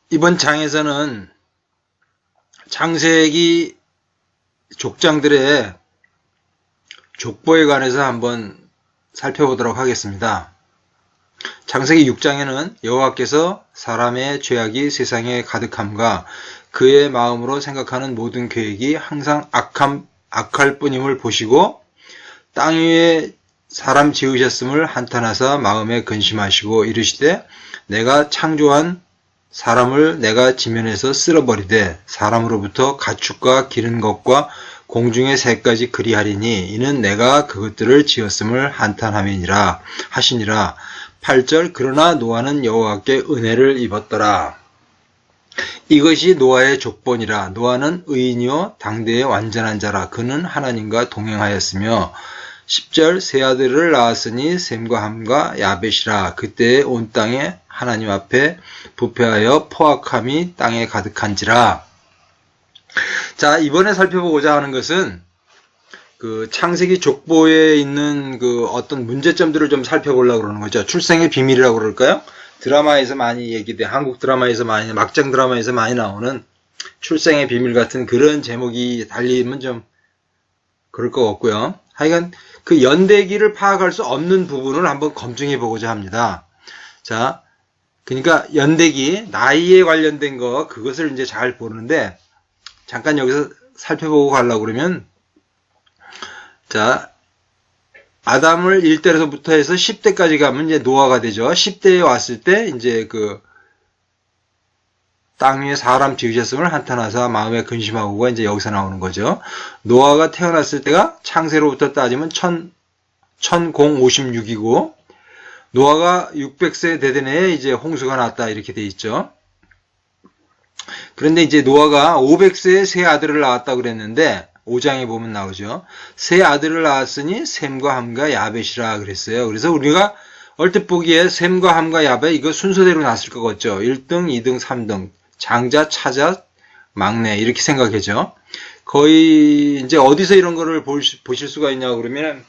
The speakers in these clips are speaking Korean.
이번 장에서는 창세기 족장들의 족보에 관해서 한번 살펴보도록 하겠습니다. 창세기 6장에는 여호와께서 사람의 죄악이 세상에 가득함과 그의 마음으로 생각하는 모든 계획이 항상 악할 뿐임을 보시고 땅 위에 사람 지으셨음을 한탄하사 마음에 근심하시고 이르시되 내가 창조한 사람을 내가 지면에서 쓸어버리되 사람으로부터 가축과 기른 것과 공중의 새까지 그리하리니 이는 내가 그것들을 지었음을 한탄함이니라 하시니라. 8절 그러나 노아는 여호와께 은혜를 입었더라. 이것이 노아의 족본이라. 노아는 의인이요 당대의 완전한 자라. 그는 하나님과 동행하였으며 10절 세 아들을 낳았으니 셈과 함과 야벳이라. 그때에 온 땅에 하나님 앞에 부패하여 포악함이 땅에 가득한지라. 자, 이번에 살펴보고자 하는 것은 그 창세기 족보에 있는 그 어떤 문제점들을 좀 살펴보려고 그러는 거죠. 출생의 비밀이라고 그럴까요? 드라마에서 많이 얘기돼, 한국 드라마에서 많이, 막장 드라마에서 많이 나오는 출생의 비밀 같은 그런 제목이 달리면 좀 그럴 것 같고요. 하여간 그 연대기를 파악할 수 없는 부분을 한번 검증해 보고자 합니다. 자, 그러니까 연대기, 나이에 관련된 거, 그것을 이제 잘 보는데, 잠깐 여기서 살펴보고 가려고 그러면, 자, 아담을 1대로부터 해서 10대까지 가면 이제 노아가 되죠. 10대에 왔을 때, 이제 그, 땅 위에 사람 지으셨음을 한탄하사 마음에 근심하고가 이제 여기서 나오는 거죠. 노아가 태어났을 때가 창세로부터 따지면 1056이고, 노아가 600세 되던 해에 이제 홍수가 났다 이렇게 돼 있죠. 그런데 이제 노아가 500세에 세 아들을 낳았다 그랬는데 5장에 보면 나오죠. 세 아들을 낳았으니 셈과 함과 야벳이라 그랬어요. 그래서 우리가 얼핏 보기에 셈과 함과 야벳 이거 순서대로 났을 것 같죠. 1등, 2등, 3등 장자, 차자, 막내 이렇게 생각하죠. 거의 이제 어디서 이런 거를 보실 수가 있냐 그러면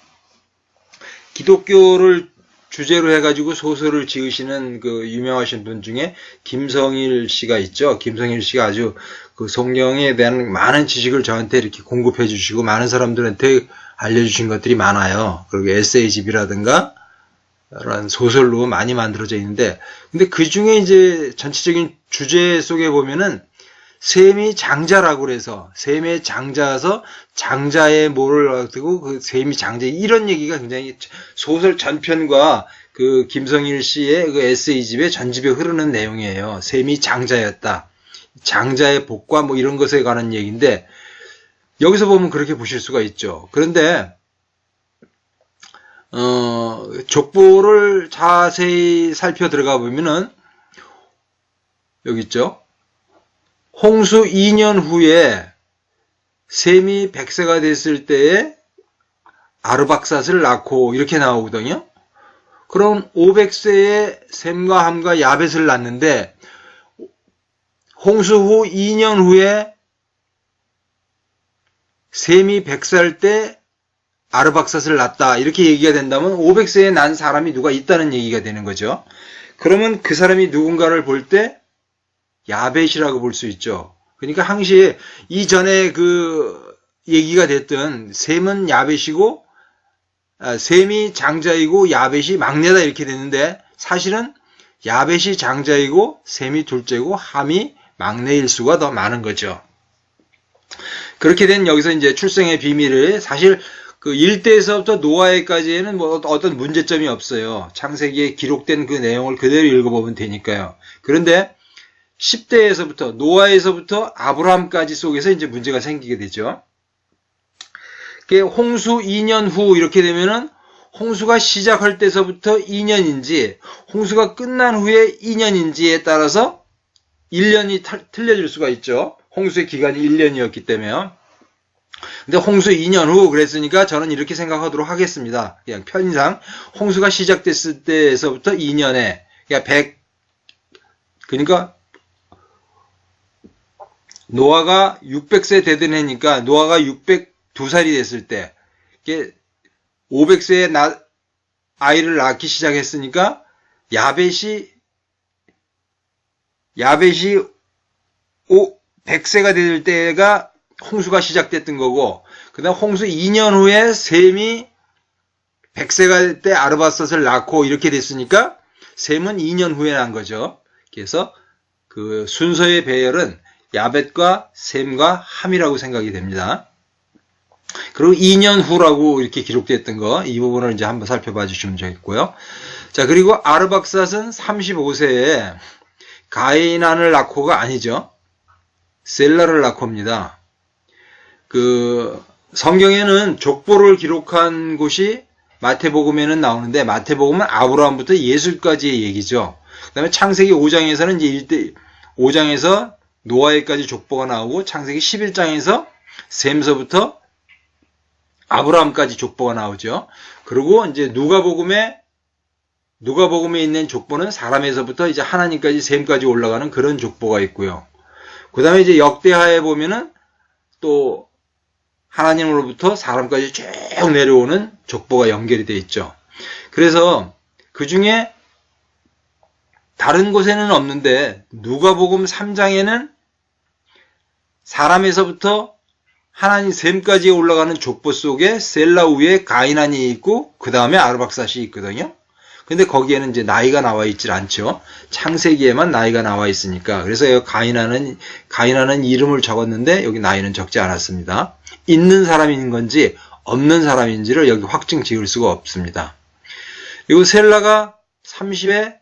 기독교를 주제로 해가지고 소설을 지으시는 그 유명하신 분 중에 김성일 씨가 있죠. 김성일 씨가 아주 그 성경에 대한 많은 지식을 저한테 이렇게 공급해 주시고 많은 사람들한테 알려주신 것들이 많아요. 그리고 에세이집이라든가 그런 소설로 많이 만들어져 있는데, 근데 그 중에 이제 전체적인 주제 속에 보면은 셈이 장자라고 그래서 셈의 장자여서 장자의 뭐를 두고 그 셈이 장자 이런 얘기가 굉장히 소설 전편과 그 김성일 씨의 그 에세이집의 전집에 흐르는 내용이에요. 셈이 장자였다. 장자의 복과 뭐 이런 것에 관한 얘기인데 여기서 보면 그렇게 보실 수가 있죠. 그런데 족보를 자세히 살펴 들어가 보면은 여기 있죠. 홍수 2년 후에 셈이 100세가 됐을 때에 아르박삿을 낳고 이렇게 나오거든요. 그럼 500세에 셈과 함과 야벳을 낳는데 홍수 후 2년 후에 셈이 100살 때 아르박삿을 낳았다 이렇게 얘기가 된다면 500세에 난 사람이 누가 있다는 얘기가 되는 거죠. 그러면 그 사람이 누군가를 볼 때 야벳이라고 볼 수 있죠. 그러니까 항시 이전에 그 얘기가 됐던 셈은 야벳이고 셈이 장자이고 야벳이 막내다 이렇게 됐는데 사실은 야벳이 장자이고 셈이 둘째고 함이 막내일 수가 더 많은 거죠. 그렇게 된 여기서 이제 출생의 비밀을 사실 그 1대에서부터 노아에까지는 뭐 어떤 문제점이 없어요. 창세기에 기록된 그 내용을 그대로 읽어보면 되니까요. 그런데 10대에서부터 노아에서부터 아브라함까지 속에서 이제 문제가 생기게 되죠. 홍수 2년 후 이렇게 되면은 홍수가 시작할 때서부터 2년인지 홍수가 끝난 후에 2년인지에 따라서 1년이 틀려질 수가 있죠. 홍수의 기간이 1년이었기 때문에요. 근데 홍수 2년 후 그랬으니까 저는 이렇게 생각하도록 하겠습니다. 그냥 편의상 홍수가 시작됐을 때에서부터 2년에 그러니까 노아가 600세 되던 해니까 노아가 602살이 됐을 때 500세에 아이를 낳기 시작했으니까 야벳이 100세가 될 때가 홍수가 시작됐던 거고, 그 다음 홍수 2년 후에 셈이 100세가 될 때 아르박사스를 낳고 이렇게 됐으니까 셈은 2년 후에 난 거죠. 그래서 그 순서의 배열은 야벳과 셈과 함이라고 생각이 됩니다. 그리고 2년 후라고 이렇게 기록됐던 거, 이 부분을 이제 한번 살펴봐 주시면 되겠고요. 자, 그리고 아르박삿은 35세에 가이난을 낳고가 아니죠. 셀라를 낳고입니다. 그 성경에는 족보를 기록한 곳이 마태복음에는 나오는데, 마태복음은 아브라함부터 예수까지의 얘기죠. 그 다음에 창세기 5장에서는 이제 5장에서 노아에까지 족보가 나오고, 창세기 11장에서 셈서부터 아브라함까지 족보가 나오죠. 그리고 이제 누가복음에 있는 족보는 사람에서부터 이제 하나님까지 셈까지 올라가는 그런 족보가 있고요. 그 다음에 이제 역대하에 보면은 또 하나님으로부터 사람까지 쭉 내려오는 족보가 연결이 되어 있죠. 그래서 그 중에 다른 곳에는 없는데 누가복음 3장에는 사람에서부터 하나님 셈까지 올라가는 족보 속에 셀라 위에 가이난이 있고 그 다음에 아르박삿이 있거든요. 근데 거기에는 이제 나이가 나와 있질 않죠. 창세기에만 나이가 나와 있으니까. 그래서 가이난은 이름을 적었는데 여기 나이는 적지 않았습니다. 있는 사람인 건지 없는 사람인지를 여기 확증 지을 수가 없습니다. 그리고 셀라가 30에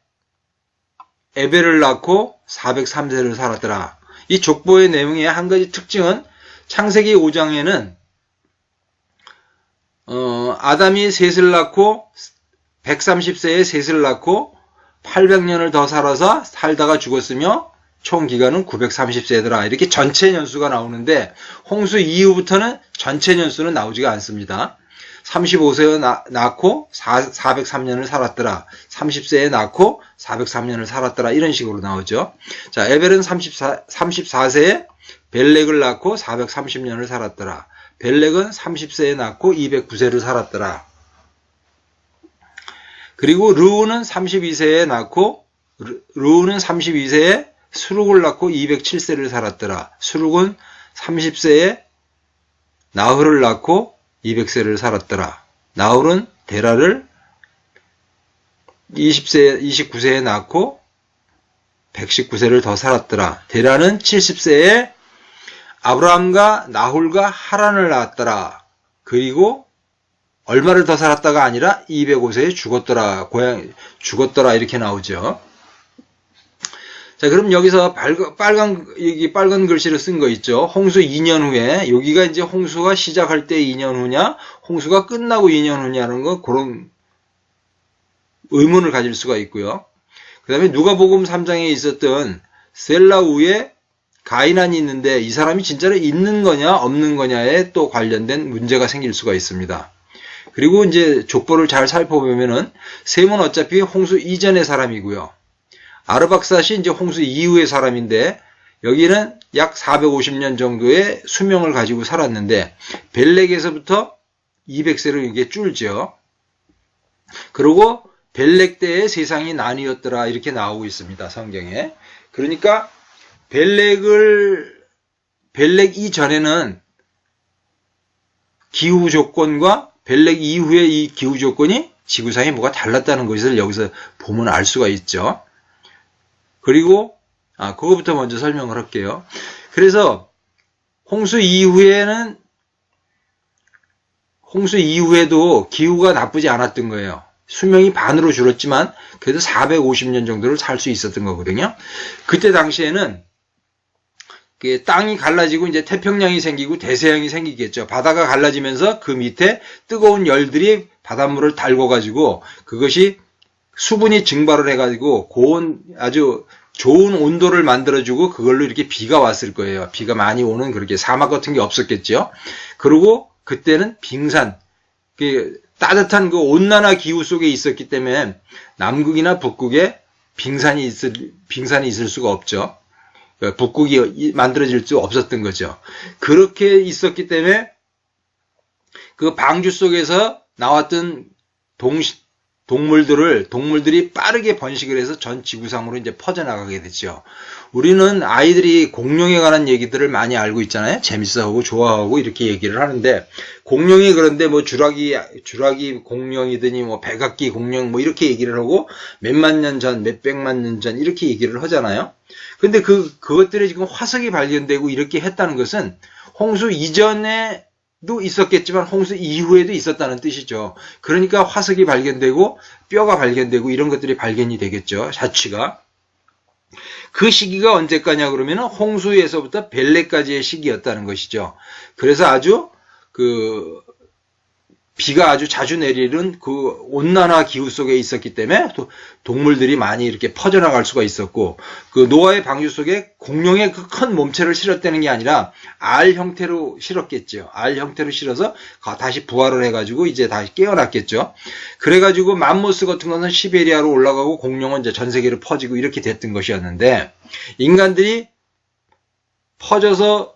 에벨을 낳고 403세를 살았더라. 이 족보의 내용의 한 가지 특징은 창세기 5장에는 아담이 셋을 낳고 130세에 셋을 낳고 800년을 더 살다가 죽었으며 총 기간은 930세더라. 이렇게 전체 년수가 나오는데 홍수 이후부터는 전체 년수는 나오지가 않습니다. 35세에 낳고 403년을 살았더라. 30세에 낳고 403년을 살았더라. 이런 식으로 나오죠. 자, 에벨은 34세에 벨렉을 낳고 430년을 살았더라. 벨렉은 30세에 낳고 209세를 살았더라. 그리고 르우는 32세에 수룩을 낳고 207세를 살았더라. 수룩은 30세에 나흘을 낳고 200세를 살았더라. 나흘은 데라를 29세에 낳고 119세를 더 살았더라. 데라는 70세에 아브라함과 나홀과 하란을 낳았더라. 그리고 얼마를 더 살았다가 아니라 205세에 죽었더라 이렇게 나오죠. 자, 그럼 여기서 빨간 글씨로 쓴 거 있죠. 홍수 2년 후에, 여기가 이제 홍수가 시작할 때 2년 후냐, 홍수가 끝나고 2년 후냐는 거, 그런 의문을 가질 수가 있고요. 그 다음에 누가복음 3장에 있었던 셀라 위에 가이난이 있는데 이 사람이 진짜로 있는 거냐 없는 거냐에 또 관련된 문제가 생길 수가 있습니다. 그리고 이제 족보를 잘 살펴보면은 셈은 어차피 홍수 이전의 사람이고요. 아르박삿이 이제 홍수 이후의 사람인데 여기는 약 450년 정도의 수명을 가지고 살았는데 벨렉에서부터 200세로 이게 줄죠. 그리고 벨렉 때의 세상이 나뉘었더라 이렇게 나오고 있습니다. 성경에. 그러니까 벨렉 이전에는 기후 조건과 벨렉 이후의 이 기후 조건이 지구상에 뭐가 달랐다는 것을 여기서 보면 알 수가 있죠. 그리고 그거부터 먼저 설명을 할게요. 그래서 홍수 이후에도 기후가 나쁘지 않았던 거예요. 수명이 반으로 줄었지만 그래도 450년 정도를 살 수 있었던 거거든요. 그때 당시에는 땅이 갈라지고 이제 태평양이 생기고 대서양이 생기겠죠. 바다가 갈라지면서 그 밑에 뜨거운 열들이 바닷물을 달궈 가지고 그것이 수분이 증발을 해 가지고 고온 아주 좋은 온도를 만들어주고 그걸로 이렇게 비가 왔을 거예요. 비가 많이 오는 그렇게 사막 같은 게 없었겠죠. 그리고 그때는 빙산, 따뜻한 그 온난화 기후 속에 있었기 때문에 남극이나 북극에 빙산이 있을 수가 없죠. 북극이 만들어질 수 없었던 거죠. 그렇게 있었기 때문에 그 방주 속에서 나왔던 동물들이 빠르게 번식을 해서 전 지구상으로 이제 퍼져나가게 됐죠. 우리는 아이들이 공룡에 관한 얘기들을 많이 알고 있잖아요. 재밌어하고 좋아하고 이렇게 얘기를 하는데, 공룡이 그런데 뭐 주라기 공룡이더니 뭐 백악기 공룡 뭐 이렇게 얘기를 하고 몇만 년 전, 몇백만 년 전 이렇게 얘기를 하잖아요. 근데 그것들이 지금 화석이 발견되고 이렇게 했다는 것은 홍수 이전에도 있었겠지만 홍수 이후에도 있었다는 뜻이죠. 그러니까 화석이 발견되고 뼈가 발견되고 이런 것들이 발견이 되겠죠. 자취가. 그 시기가 언제까냐 그러면 홍수에서부터 벨레까지의 시기였다는 것이죠. 그래서 아주 비가 아주 자주 내리는 그 온난화 기후 속에 있었기 때문에 동물들이 많이 이렇게 퍼져나갈 수가 있었고, 그 노아의 방주 속에 공룡의 그 큰 몸체를 실었다는 게 아니라 알 형태로 실었겠죠. 알 형태로 실어서 다시 부활을 해가지고 이제 다시 깨어났겠죠. 그래가지고 맘모스 같은 거는 시베리아로 올라가고 공룡은 이제 전 세계로 퍼지고 이렇게 됐던 것이었는데, 인간들이 퍼져서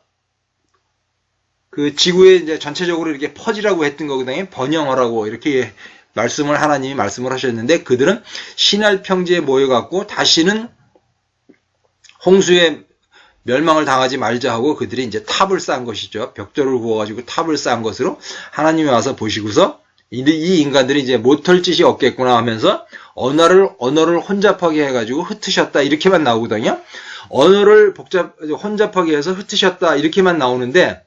그 지구에 이제 전체적으로 이렇게 퍼지라고 했던 거거든요. 번영하라고 이렇게 하나님이 말씀을 하셨는데, 그들은 신할 평지에 모여갖고 다시는 홍수에 멸망을 당하지 말자 하고 그들이 이제 탑을 쌓은 것이죠. 벽돌을 구워가지고 탑을 쌓은 것으로 하나님이 와서 보시고서 이 인간들이 이제 못할 짓이 없겠구나 하면서 언어를 혼잡하게 해가지고 흩으셨다 이렇게만 나오거든요. 언어를 혼잡하게 해서 흩으셨다 이렇게만 나오는데,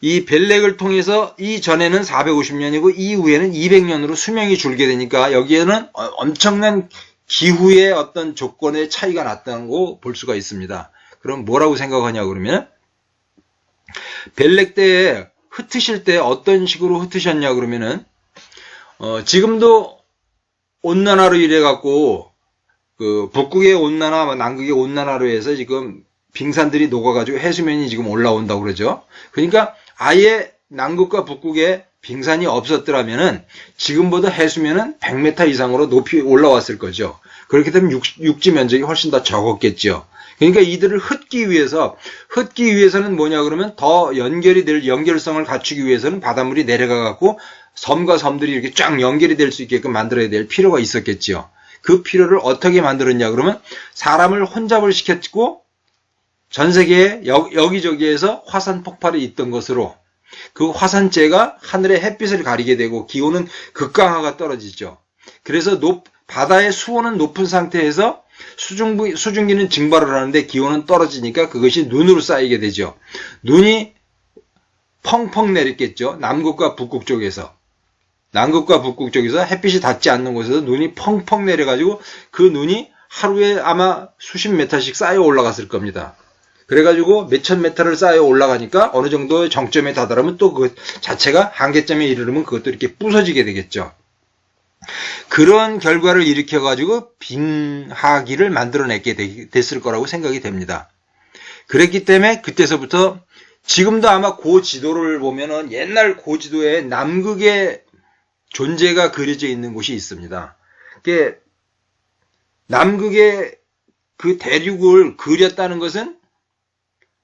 이 벨렉을 통해서 이전에는 450년이고 이후에는 200년으로 수명이 줄게 되니까 여기에는 엄청난 기후의 어떤 조건의 차이가 났다는 거 볼 수가 있습니다. 그럼 뭐라고 생각하냐 그러면, 벨렉 때에 흩으실 때 어떤 식으로 흩으셨냐 그러면은 지금도 온난화로 인해 갖고 그 북극의 온난화, 남극의 온난화로 해서 지금 빙산들이 녹아가지고 해수면이 지금 올라온다고 그러죠. 그러니까 아예 남극과 북극에 빙산이 없었더라면은 지금보다 해수면은 100m 이상으로 높이 올라왔을 거죠. 그렇게 되면 육지 면적이 훨씬 더 적었겠죠. 그러니까 이들을 흩기 위해서는 뭐냐 그러면 더 연결성을 갖추기 위해서는 바닷물이 내려가 갖고 섬과 섬들이 이렇게 쫙 연결이 될 수 있게끔 만들어야 될 필요가 있었겠죠. 그 필요를 어떻게 만들었냐 그러면 사람을 혼잡을 시켰고 전 세계에 여기저기에서 화산 폭발이 있던 것으로 그 화산재가 하늘의 햇빛을 가리게 되고 기온은 극강하가 떨어지죠. 그래서 바다의 수온은 높은 상태에서 수증기는 증발을 하는데 기온은 떨어지니까 그것이 눈으로 쌓이게 되죠. 눈이 펑펑 내렸겠죠. 남극과 북극 쪽에서 햇빛이 닿지 않는 곳에서 눈이 펑펑 내려가지고 그 눈이 하루에 아마 수십 메타씩 쌓여 올라갔을 겁니다. 그래가지고 몇천 메타를 쌓여 올라가니까 어느 정도 정점에 다다르면 또 그 자체가 한계점에 이르르면 그것도 이렇게 부서지게 되겠죠. 그런 결과를 일으켜가지고 빙하기를 만들어내게 됐을 거라고 생각이 됩니다. 그랬기 때문에 그때서부터 지금도 아마 고지도를 보면은 옛날 고지도에 남극의 존재가 그려져 있는 곳이 있습니다. 그게 남극의 그 대륙을 그렸다는 것은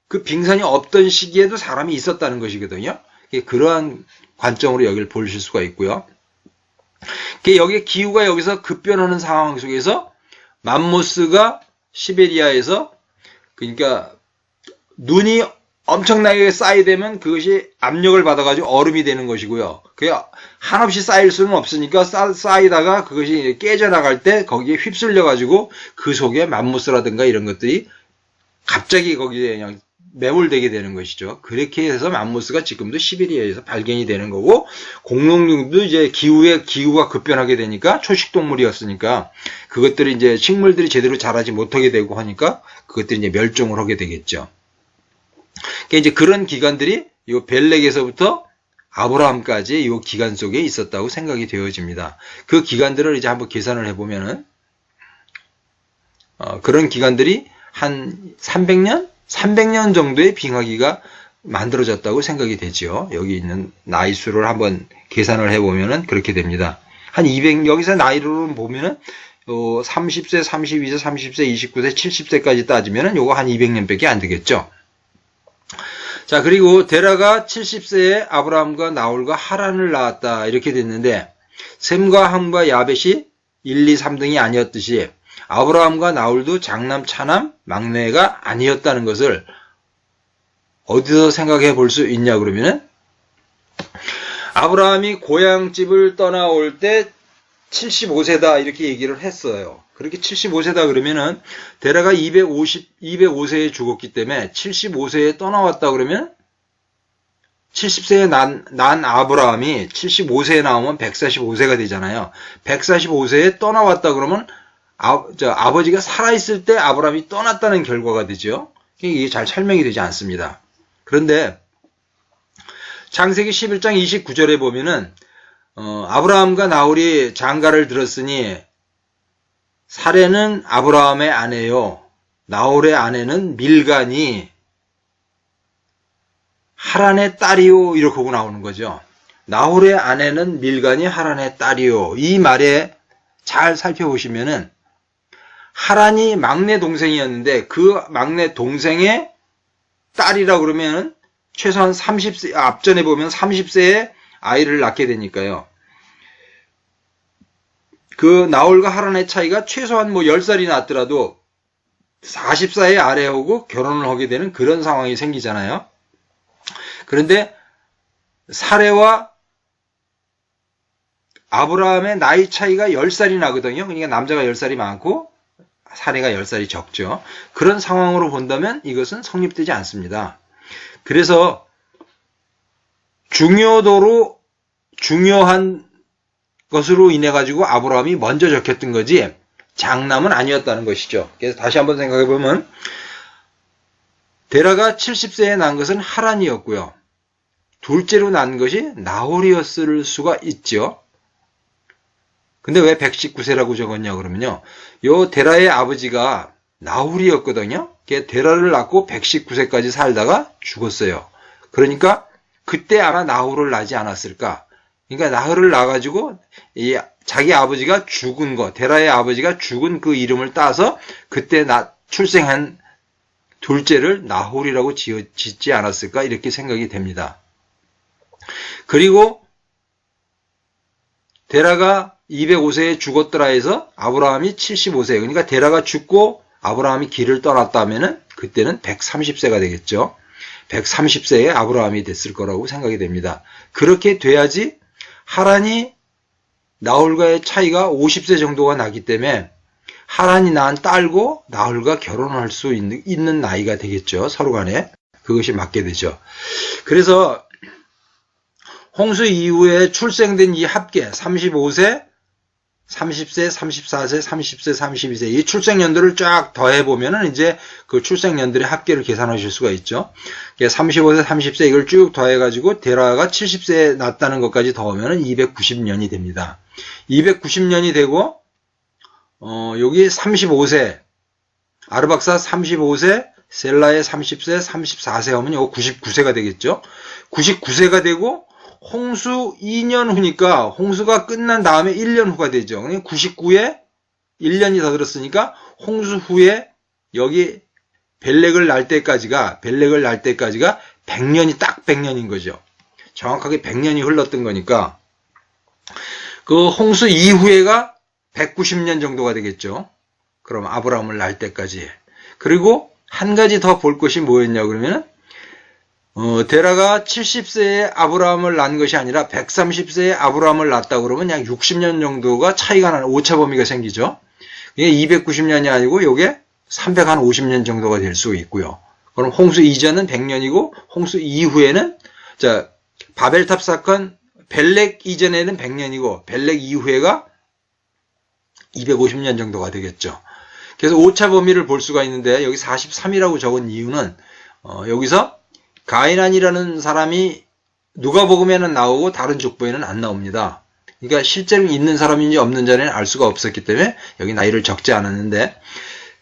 그 빙산이 없던 시기에도 사람이 있었다는 것이거든요. 그러한 관점으로 여기를 보실 수가 있고요. 여기 기후가 여기서 급변하는 상황 속에서 맘모스가 시베리아에서 그러니까 눈이 엄청나게 쌓이되면 그것이 압력을 받아가지고 얼음이 되는 것이고요. 그게 한없이 쌓일 수는 없으니까 쌓이다가 그것이 깨져나갈 때 거기에 휩쓸려가지고 그 속에 맘모스라든가 이런 것들이 갑자기 거기에 그냥 매몰되게 되는 것이죠. 그렇게 해서 맘모스가 지금도 시베리아에서 발견이 되는 거고, 공룡도 이제 기후가 급변하게 되니까 초식동물이었으니까 그것들이 이제 식물들이 제대로 자라지 못하게 되고 하니까 그것들이 이제 멸종을 하게 되겠죠. 그러니까 이제 그런 기간들이 이 벨렉에서부터 아브라함까지 이 기간 속에 있었다고 생각이 되어집니다. 그 기간들을 이제 한번 계산을 해보면은 그런 기간들이 한 300년? 300년 정도의 빙하기가 만들어졌다고 생각이 되죠. 여기 있는 나이 수를 한번 계산을 해보면은 그렇게 됩니다. 한 200, 여기서 나이로 보면은 30세, 32세, 30세, 29세, 70세까지 따지면은 요거 한 200년밖에 안 되겠죠. 자, 그리고 데라가 70세에 아브라함과 나홀과 하란을 낳았다. 이렇게 됐는데, 셈과 함과 야벳이 1, 2, 3등이 아니었듯이 아브라함과 나홀도 장남, 차남, 막내가 아니었다는 것을 어디서 생각해 볼 수 있냐 그러면은, 아브라함이 고향집을 떠나올 때 75세다 이렇게 얘기를 했어요. 그렇게 75세다 그러면은 데라가 205세에 죽었기 때문에 75세에 떠나왔다 그러면 70세에 난 아브라함이 75세에 나오면 145세가 되잖아요. 145세에 떠나왔다 그러면 아버지가 살아있을 때 아브라함이 떠났다는 결과가 되죠. 이게 잘 설명이 되지 않습니다. 그런데 창세기 11장 29절에 보면은 아브라함과 나홀이 장가를 들었으니 사레는 아브라함의 아내요 나홀의 아내는 밀간이 하란의 딸이요 이렇게 하고 나오는 거죠. 나홀의 아내는 밀간이 하란의 딸이요. 이 말에 잘 살펴보시면은 하란이 막내 동생이었는데 그 막내 동생의 딸이라 그러면은 최소한 30세, 앞전에 보면 30세에 아이를 낳게 되니까요. 그 나홀과 하란의 차이가 최소한 10살이 났더라도 40살의 아래하고 결혼을 하게 되는 그런 상황이 생기잖아요. 그런데 사레와 아브라함의 나이 차이가 10살이 나거든요. 그러니까 남자가 10살이 많고 사레가 10살이 적죠. 그런 상황으로 본다면 이것은 성립되지 않습니다. 그래서 중요도로 중요한 것으로 인해 가지고 아브라함이 먼저 적혔던 거지 장남은 아니었다는 것이죠. 그래서 다시 한번 생각해 보면 데라가 70세에 난 것은 하란이었고요. 둘째로 난 것이 나홀이었을 수가 있죠. 근데 왜 119세라고 적었냐 그러면요. 요 데라의 아버지가 나홀이었거든요. 데라를 낳고 119세까지 살다가 죽었어요. 그러니까 그때 아마 나홀을 낳지 않았을까. 그러니까 나홀을 낳아가지고 자기 아버지가 죽은 거, 데라의 아버지가 죽은 그 이름을 따서 그때 출생한 둘째를 나홀이라고 짓지 않았을까 이렇게 생각이 됩니다. 그리고 데라가 205세에 죽었더라 해서 아브라함이 75세, 그러니까 데라가 죽고 아브라함이 길을 떠났다면은 그때는 130세가 되겠죠. 130세에 아브라함이 됐을 거라고 생각이 됩니다. 그렇게 돼야지 하란이 나홀과의 차이가 50세 정도가 나기 때문에 하란이 낳은 딸고 나홀과 결혼할 수 있는 나이가 되겠죠. 서로 간에. 그것이 맞게 되죠. 그래서 홍수 이후에 출생된 이 합계 35세, 30세, 34세, 30세, 32세 이 출생연도를 쫙 더해보면은 이제 그 출생연들의 합계를 계산하실 수가 있죠. 35세, 30세 이걸 쭉 더해가지고 데라가 70세에 났다는 것까지 더하면은 290년이 됩니다. 290년이 되고 여기 35세, 아르박사 35세, 셀라의 30세, 34세 하면 이거 99세가 되겠죠. 99세가 되고 홍수 2년 후니까 홍수가 끝난 다음에 1년 후가 되죠. 99에 1년이 더 들었으니까 홍수 후에 여기 벨렉을 날 때까지가 100년이 딱 100년인 거죠. 정확하게 100년이 흘렀던 거니까 그 홍수 이후에가 190년 정도가 되겠죠. 그럼 아브라함을 낳을 때까지. 그리고 한 가지 더 볼 것이 뭐였냐 그러면은 데라가 70세에 아브라함을 낳은 것이 아니라 130세에 아브라함을 낳았다 그러면 약 60년 정도가 차이가 나는 오차 범위가 생기죠. 이게 290년이 아니고 이게 350년 정도가 될 수 있고요. 그럼 홍수 이전은 100년이고 홍수 이후에는 바벨탑 사건 벨렉 이전에는 100년이고 벨렉 이후에가 250년 정도가 되겠죠. 그래서 오차 범위를 볼 수가 있는데 여기 43이라고 적은 이유는 여기서 가이난이라는 사람이 누가복음에는 나오고 다른 족보에는 안 나옵니다. 그러니까 실제로 있는 사람인지 없는 자는 알 수가 없었기 때문에 여기 나이를 적지 않았는데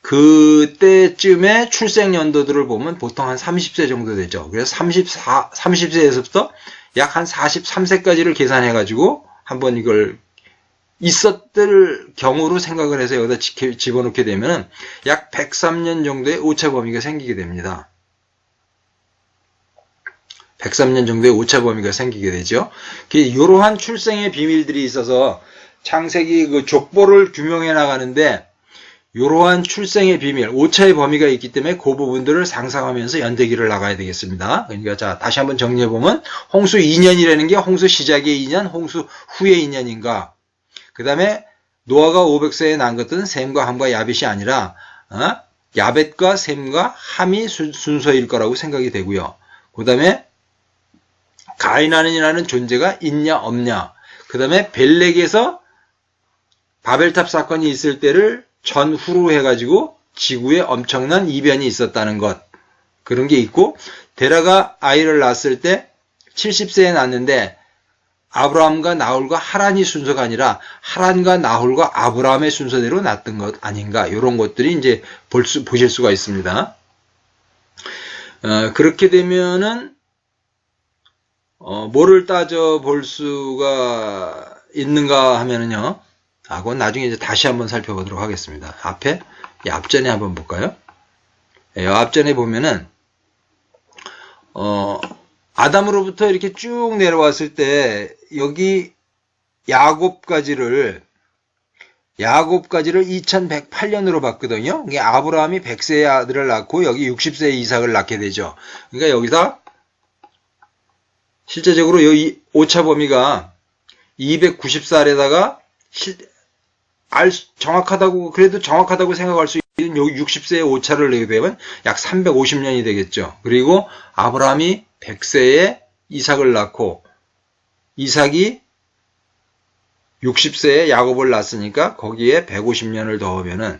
그때쯤에 출생 연도들을 보면 보통 한 30세 정도 되죠. 그래서 30세에서부터 약 한 43세까지를 계산해 가지고 한번 이걸 있었을 경우로 생각을 해서 여기다 집어넣게 되면 약 103년 정도의 오차 범위가 생기게 됩니다. 103년 정도의 오차 범위가 생기게 되죠. 이러한 출생의 비밀들이 있어서 창세기 그 족보를 규명해 나가는데 이러한 출생의 비밀, 오차의 범위가 있기 때문에 그 부분들을 상상하면서 연대기를 나가야 되겠습니다. 그러니까 자, 다시 한번 정리해 보면 홍수 2년이라는 게 홍수 시작의 2년, 홍수 후의 2년인가? 그 다음에 노아가 500세에 난 것은 셈과 함과 야벳이 아니라 야벳과 셈과 함이 순서일 거라고 생각이 되고요. 그 다음에 가인이라는 존재가 있냐 없냐. 그 다음에 벨렉에서 바벨탑 사건이 있을 때를 전후로 해가지고 지구에 엄청난 이변이 있었다는 것. 그런 게 있고, 데라가 아이를 낳았을 때 70세에 낳았는데 아브라함과 나홀과 하란이 순서가 아니라 하란과 나홀과 아브라함의 순서대로 낳았던 것 아닌가. 이런 것들이 이제 보실 수가 있습니다. 그렇게 되면은 뭐를 따져 볼 수가 있는가 하면은요. 그건 나중에 이제 다시 한번 살펴보도록 하겠습니다. 앞전에 한번 볼까요? 앞전에 보면은, 아담으로부터 이렇게 쭉 내려왔을 때, 여기 야곱까지를 2108년으로 봤거든요. 이게 아브라함이 100세의 아들을 낳고, 여기 60세의 이삭을 낳게 되죠. 그러니까 여기서, 실제적으로 이 오차 범위가 290살에다가 그래도 정확하다고 생각할 수 있는 요 60세의 오차를 내게 되면 약 350년이 되겠죠. 그리고 아브라함이 100세에 이삭을 낳고 이삭이 60세에 야곱을 낳았으니까 거기에 150년을 더하면은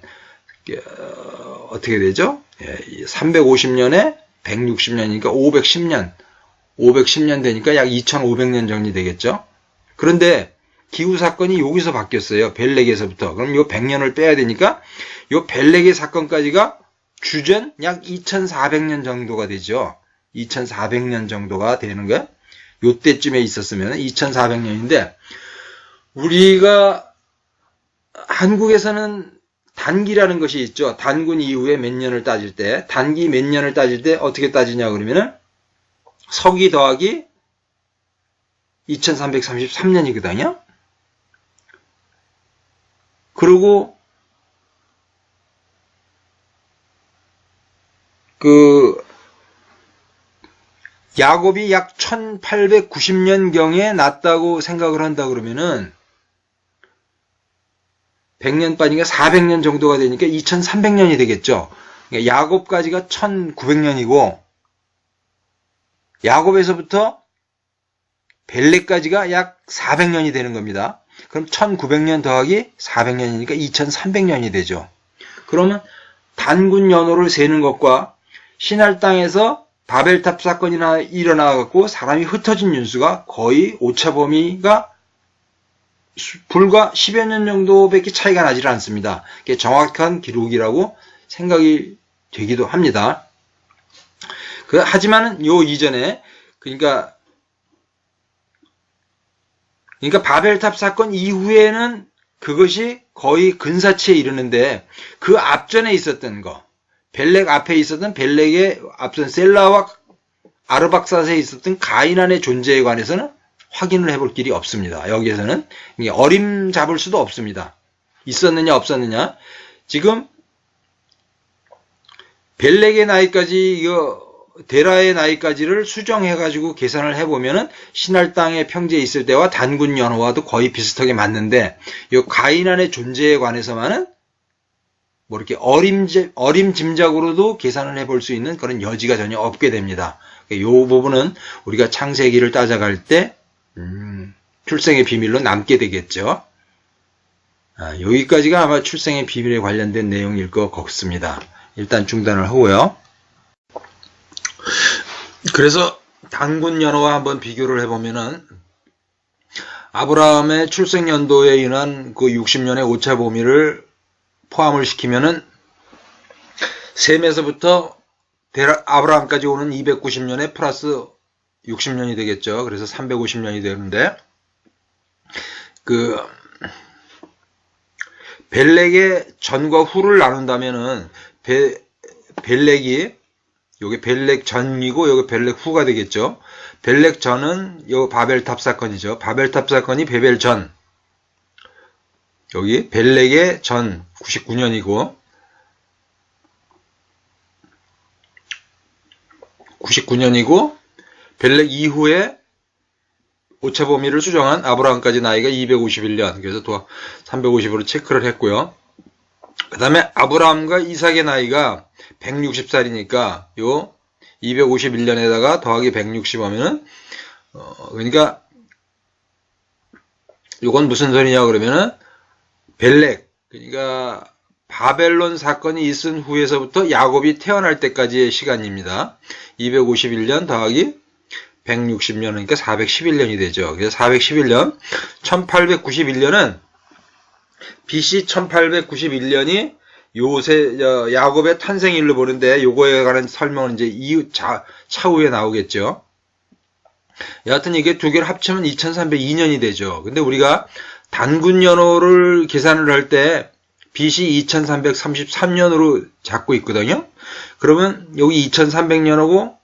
어떻게 되죠? 350년에 160년이니까 510년 되니까 약 2500년 정리 되겠죠. 그런데 기후 사건이 여기서 바뀌었어요. 벨렉에서부터. 그럼 요 100년을 빼야 되니까 요 벨렉의 사건까지가 주전 약 2400년 정도가 되죠. 2400년 정도가 되는 거야. 요때쯤에 있었으면 2400년인데 우리가 한국에서는 단기라는 것이 있죠. 단군 이후에 몇 년을 따질 때 단기 몇 년을 따질 때 어떻게 따지냐 그러면은 서기 더하기 2333년이거든요. 그리고 야곱이 약 1890년경에 났다고 생각을 한다 그러면은 100년 빠지니까 400년 정도가 되니까 2300년이 되겠죠. 그러니까 야곱까지가 1900년이고 야곱에서부터 벨렉까지가 약 400년이 되는 겁니다. 그럼 1900년 더하기 400년이니까 2300년이 되죠. 그러면 단군 연호를 세는 것과 신할 땅에서 바벨탑 사건이 일어나갖고 사람이 흩어진 윤수가 거의 오차 범위가 불과 10여 년 정도밖에 차이가 나질 않습니다. 그게 정확한 기록이라고 생각이 되기도 합니다. 하지만은 요 이전에 그러니까 바벨탑 사건 이후에는 그것이 거의 근사치에 이르는데 그 앞전에 있었던 거 벨렉 앞에 있었던 벨렉의 앞선 셀라와 아르박삿에 있었던 가인안의 존재에 관해서는 확인을 해볼 길이 없습니다. 여기에서는 어림잡을 수도 없습니다. 있었느냐 없었느냐. 지금 벨렉의 나이까지 데라의 나이까지를 수정해가지고 계산을 해보면은 신할 땅의 평지에 있을 때와 단군 연호와도 거의 비슷하게 맞는데 이 가인안의 존재에 관해서만은 뭐 이렇게 어림짐작으로도 계산을 해볼 수 있는 그런 여지가 전혀 없게 됩니다. 이 부분은 우리가 창세기를 따져갈 때 출생의 비밀로 남게 되겠죠. 여기까지가 아마 출생의 비밀에 관련된 내용일 것 같습니다. 일단 중단을 하고요. 그래서 단군 연호와 한번 비교를 해보면은 아브라함의 출생 연도에 인한 그 60년의 오차 범위를 포함을 시키면은 셈에서부터 아브라함까지 오는 290년에 플러스 60년이 되겠죠. 그래서 350년이 되는데, 벨렉의 전과 후를 나눈다면은, 벨렉이, 요게 벨렉 전이고, 요게 벨렉 후가 되겠죠. 벨렉 전은 요 바벨탑 사건이죠. 바벨탑 사건이 베벨 전. 여기 벨렉의 전 99년이고, 99년이고, 벨렉 이후에 오차 범위를 수정한 아브라함까지 나이가 251년. 그래서 또 350으로 체크를 했고요. 그 다음에 아브라함과 이삭의 나이가 160살이니까 요 251년에다가 더하기 160 하면은 그러니까 요건 무슨 소리냐 그러면은 벨렉, 그러니까 바벨론 사건이 있은 후에서부터 야곱이 태어날 때까지의 시간입니다. 251년 더하기 160년, 그러니까 411년이 되죠. 그래서 411년, 1891년은 BC 1891년이 야곱의 탄생일로 보는데 요거에 관한 설명은 이제 차후에 나오겠죠. 여하튼 이게 두 개를 합치면 2302년이 되죠. 근데 우리가 단군 연호를 계산을 할 때 BC 2333년으로 잡고 있거든요. 그러면 여기 2300년하고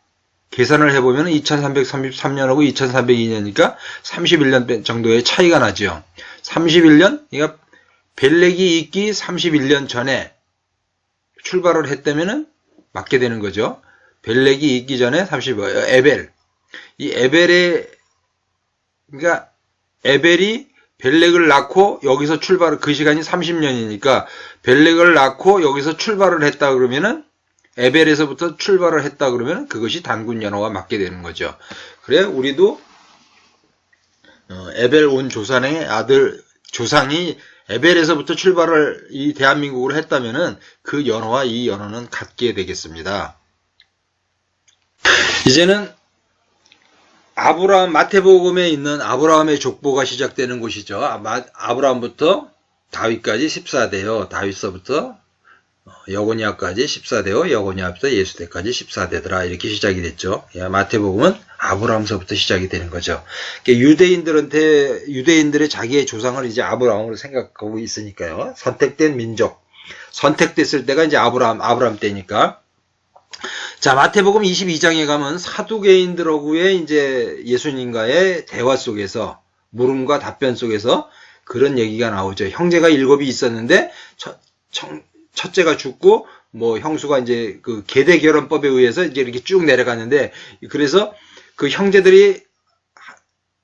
계산을 해보면 2333년하고 2302년이니까 31년 정도의 차이가 나죠. 31년, 그러니까 벨렉이 있기 31년 전에 출발을 했다면 맞게 되는 거죠. 벨렉이 있기 전에 에벨. 이 그러니까 에벨이 벨렉을 낳고 여기서 그 시간이 30년이니까 벨렉을 낳고 여기서 출발을 했다 그러면은 에벨에서부터 출발을 했다 그러면 그것이 단군 연호가 맞게 되는 거죠. 그래 우리도 에벨 온 조상의 아들 조상이 에벨에서부터 출발을 이 대한민국으로 했다면은 그 연호와 이 연호는 같게 되겠습니다. 이제는 마태복음에 있는 아브라함의 족보가 시작되는 곳이죠. 아브라함부터 다윗까지 14대요. 다윗서부터 여고니아까지 14대요. 여고니아부터 예수대까지 14대더라. 이렇게 시작이 됐죠. 마태복음은 아브라함서부터 시작이 되는 거죠. 유대인들의 자기의 조상을 이제 아브라함으로 생각하고 있으니까요. 선택된 민족. 선택됐을 때가 이제 아브라함 때니까. 자, 마태복음 22장에 가면 사두개인들하고의 이제 예수님과의 대화 속에서, 물음과 답변 속에서 그런 얘기가 나오죠. 형제가 7이 있었는데, 첫째가 죽고, 형수가 이제 그 계대결혼법에 의해서 이제 이렇게 쭉 내려가는데, 그래서 그 형제들이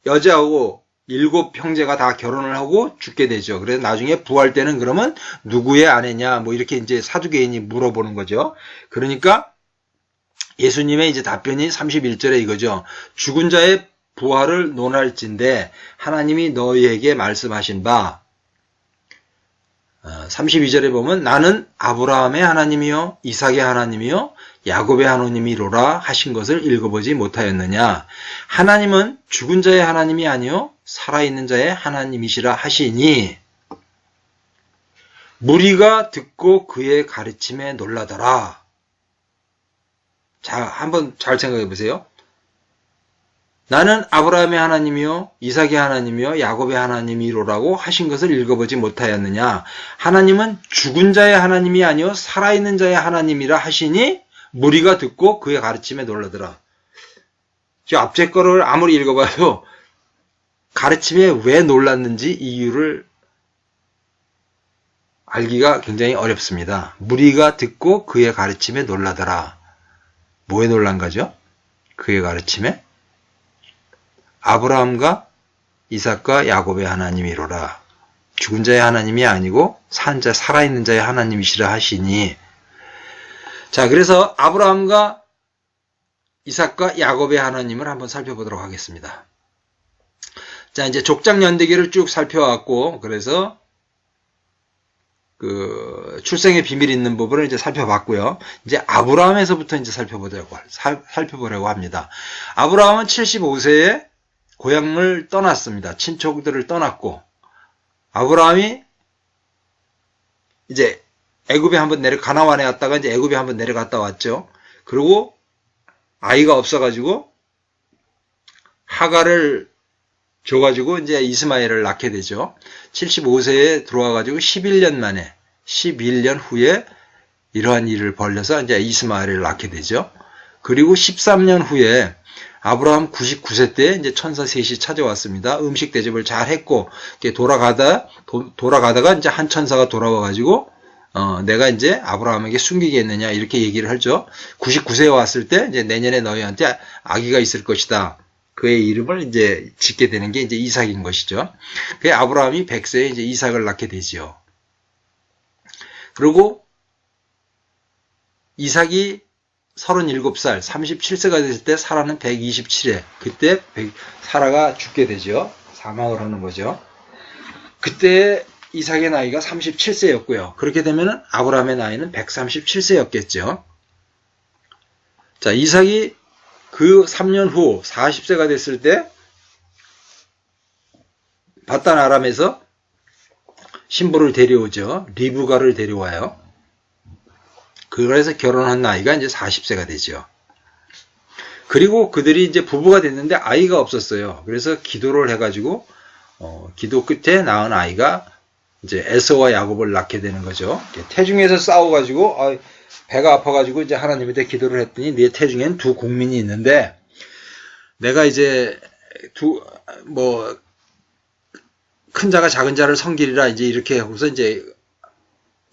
여자하고 7 형제가 다 결혼을 하고 죽게 되죠. 그래서 나중에 부활 때는 그러면 누구의 아내냐, 이렇게 이제 사두개인이 물어보는 거죠. 그러니까 예수님의 이제 답변이 31절에 이거죠. 죽은 자의 부활을 논할진대 하나님이 너희에게 말씀하신 바 32절에 보면 나는 아브라함의 하나님이요 이삭의 하나님이요 야곱의 하나님이로라 하신 것을 읽어보지 못하였느냐. 하나님은 죽은 자의 하나님이 아니요 살아있는 자의 하나님이시라 하시니 무리가 듣고 그의 가르침에 놀라더라. 자, 한번 잘 생각해 보세요. 나는 아브라함의 하나님이요 이삭의 하나님이요 야곱의 하나님이로라고 하신 것을 읽어보지 못하였느냐. 하나님은 죽은 자의 하나님이 아니요 살아있는 자의 하나님이라 하시니 무리가 듣고 그의 가르침에 놀라더라. 저 앞제 거를 아무리 읽어봐도 가르침에 왜 놀랐는지 이유를 알기가 굉장히 어렵습니다. 무리가 듣고 그의 가르침에 놀라더라. 뭐에 놀란 거죠? 그의 가르침에? 아브라함과 이삭과 야곱의 하나님이로라. 죽은 자의 하나님이 아니고 살아있는 자의 하나님이시라 하시니. 자, 그래서 아브라함과 이삭과 야곱의 하나님을 한번 살펴보도록 하겠습니다. 자, 이제 족장 연대기를 쭉 살펴왔고, 그래서 그 출생의 비밀이 있는 부분을 이제 살펴봤고요. 이제 아브라함에서부터 이제 살펴보려고 합니다. 아브라함은 75세에 고향을 떠났습니다. 친척들을 떠났고, 아브라함이 이제 애굽에 한번 가나안에 왔다가 이제 애굽에 한번 내려갔다 왔죠. 그리고 아이가 없어가지고 하가를 줘가지고 이제 이스마엘을 낳게 되죠. 75세에 들어와가지고 11년 후에 이러한 일을 벌려서 이제 이스마엘을 낳게 되죠. 그리고 13년 후에 아브라함 99세 때 이제 천사 셋이 찾아왔습니다. 음식 대접을 잘 했고, 돌아가다가 이제 한 천사가 돌아와가지고, 내가 이제 아브라함에게 숨기겠느냐, 이렇게 얘기를 하죠. 99세에 왔을 때, 이제 내년에 너희한테 아기가 있을 것이다. 그의 이름을 이제 짓게 되는 게 이제 이삭인 것이죠. 그 아브라함이 100세에 이제 이삭을 낳게 되지요. 그리고 이삭이 37살, 37세가 됐을 때 사라는 127회. 그때 사라가 죽게 되죠. 사망을 하는 거죠. 그때 이삭의 나이가 37세였고요. 그렇게 되면 아브라함의 나이는 137세였겠죠. 자, 이삭이 그 3년 후 40세가 됐을 때 바단 아람에서 신부를 데려오죠. 리브가를 데려와요. 그래서 결혼한 나이가 이제 40세가 되죠. 그리고 그들이 이제 부부가 됐는데 아이가 없었어요. 그래서 기도를 해가지고 기도 끝에 낳은 아이가 이제 에서와 야곱을 낳게 되는 거죠. 태중에서 싸워가지고 배가 아파가지고 이제 하나님한테 기도를 했더니 네 태중엔 두 국민이 있는데 내가 이제 큰 자가 작은 자를 섬기리라 이제 이렇게 하고서 이제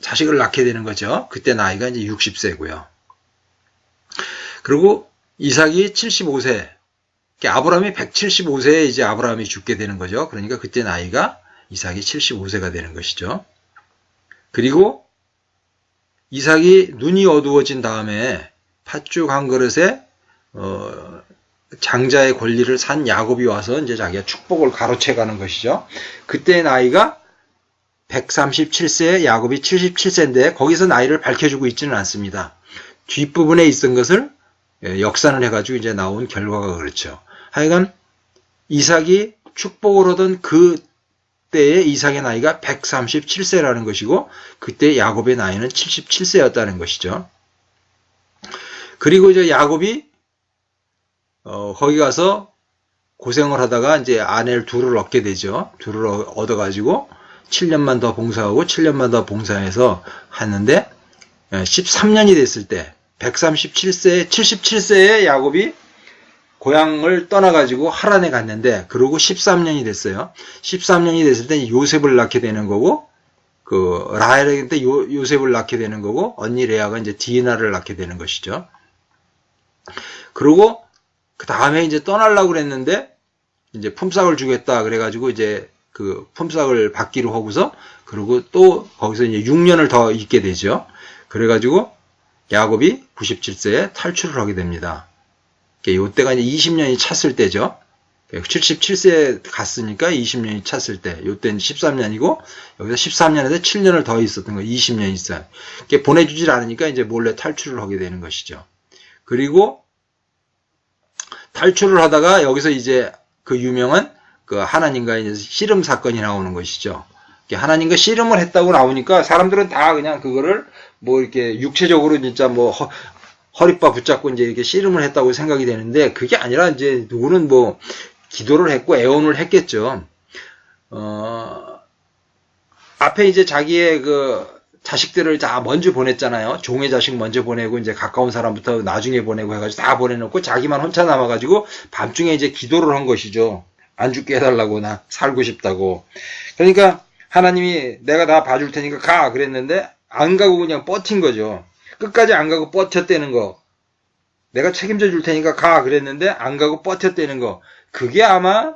자식을 낳게 되는 거죠. 그때 나이가 이제 60세고요. 그리고 이삭이 75세, 아브라함이 175세에 이제 아브라함이 죽게 되는 거죠. 그러니까 그때 나이가 이삭이 75세가 되는 것이죠. 그리고 이삭이 눈이 어두워진 다음에 팥죽 한 그릇에 장자의 권리를 산 야곱이 와서 이제 자기가 축복을 가로채 가는 것이죠. 그때 나이가 137세, 야곱이 77세인데 거기서 나이를 밝혀주고 있지는 않습니다. 뒷부분에 있던 것을 역산을 해가지고 이제 나온 결과가 그렇죠. 하여간 이삭이 축복을 얻은 그때의 이삭의 나이가 137세라는 것이고 그때 야곱의 나이는 77세였다는 것이죠. 그리고 이제 야곱이 거기 가서 고생을 하다가 이제 아내를 둘을 얻게 되죠. 둘을 얻어가지고 7년만 더 봉사하고 7년만 더 봉사해서 하는데 13년이 됐을 때 77세에 야곱이 고향을 떠나가지고 하란에 갔는데 그러고 13년이 됐어요. 13년이 됐을 때 요셉을 낳게 되는 거고 라헬에게 요셉을 낳게 되는 거고 언니 레아가 이제 디나를 낳게 되는 것이죠. 그리고 그 다음에 이제 떠나려고 그랬는데 이제 품삯을 주겠다 그래가지고 이제 그 품삯을 받기로 하고서 그리고 또 거기서 이제 6년을 더 있게 되죠. 그래가지고 야곱이 97세에 탈출을 하게 됩니다. 이때가 이제 20년이 찼을 때죠. 77세에 갔으니까 20년이 찼을 때, 이때는 13년이고 여기서 13년에서 7년을 더 있었던 거, 20년이 있어요. 보내주질 않으니까 이제 몰래 탈출을 하게 되는 것이죠. 그리고 탈출을 하다가 여기서 이제 그 유명한 그 하나님과의 이제 씨름 사건이 나오는 것이죠. 하나님과 씨름을 했다고 나오니까 사람들은 다 그냥 그거를 뭐 이렇게 육체적으로 진짜 뭐 허리바 붙잡고 이제 이렇게 씨름을 했다고 생각이 되는데 그게 아니라 이제 누구는 뭐 기도를 했고 애원을 했겠죠. 앞에 이제 자기의 그 자식들을 다 먼저 보냈잖아요. 종의 자식 먼저 보내고 이제 가까운 사람부터 나중에 보내고 해가지고 다 보내놓고 자기만 혼자 남아가지고 밤중에 이제 기도를 한 것이죠. 안 죽게 해달라고 나 살고 싶다고. 그러니까 하나님이 내가 다 봐줄 테니까 가 그랬는데 안 가고 그냥 버틴 거죠. 끝까지 안 가고 버텼다는 거. 내가 책임져 줄 테니까 가 그랬는데 안 가고 버텼다는 거. 그게 아마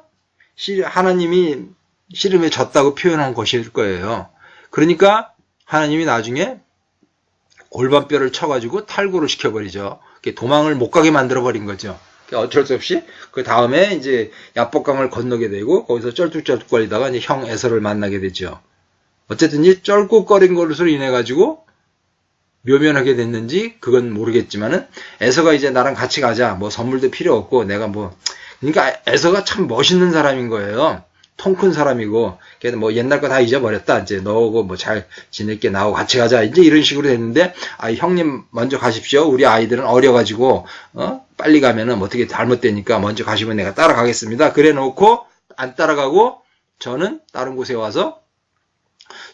하나님이 씨름에 졌다고 표현한 것일 거예요. 그러니까 하나님이 나중에 골반뼈를 쳐가지고 탈구를 시켜버리죠. 도망을 못 가게 만들어버린 거죠. 어쩔 수 없이 그 다음에 이제 야복강을 건너게 되고 거기서 쩔뚝쩔뚝거리다가 이제 형 에서를 만나게 되죠. 어쨌든 이 쩔뚝거린 것으로 인해 가지고 묘면하게 됐는지 그건 모르겠지만은 에서가 이제 나랑 같이 가자. 뭐 선물도 필요 없고 내가 뭐 그러니까 에서가 참 멋있는 사람인 거예요. 통 큰 사람이고, 걔는 뭐 옛날 거 다 잊어버렸다. 이제 너하고 뭐 잘 지낼게, 나하고 같이 가자. 이제 이런 식으로 됐는데, 아, 형님 먼저 가십시오. 우리 아이들은 어려가지고, 빨리 가면은 어떻게 잘못되니까 먼저 가시면 내가 따라가겠습니다. 그래 놓고, 안 따라가고, 저는 다른 곳에 와서,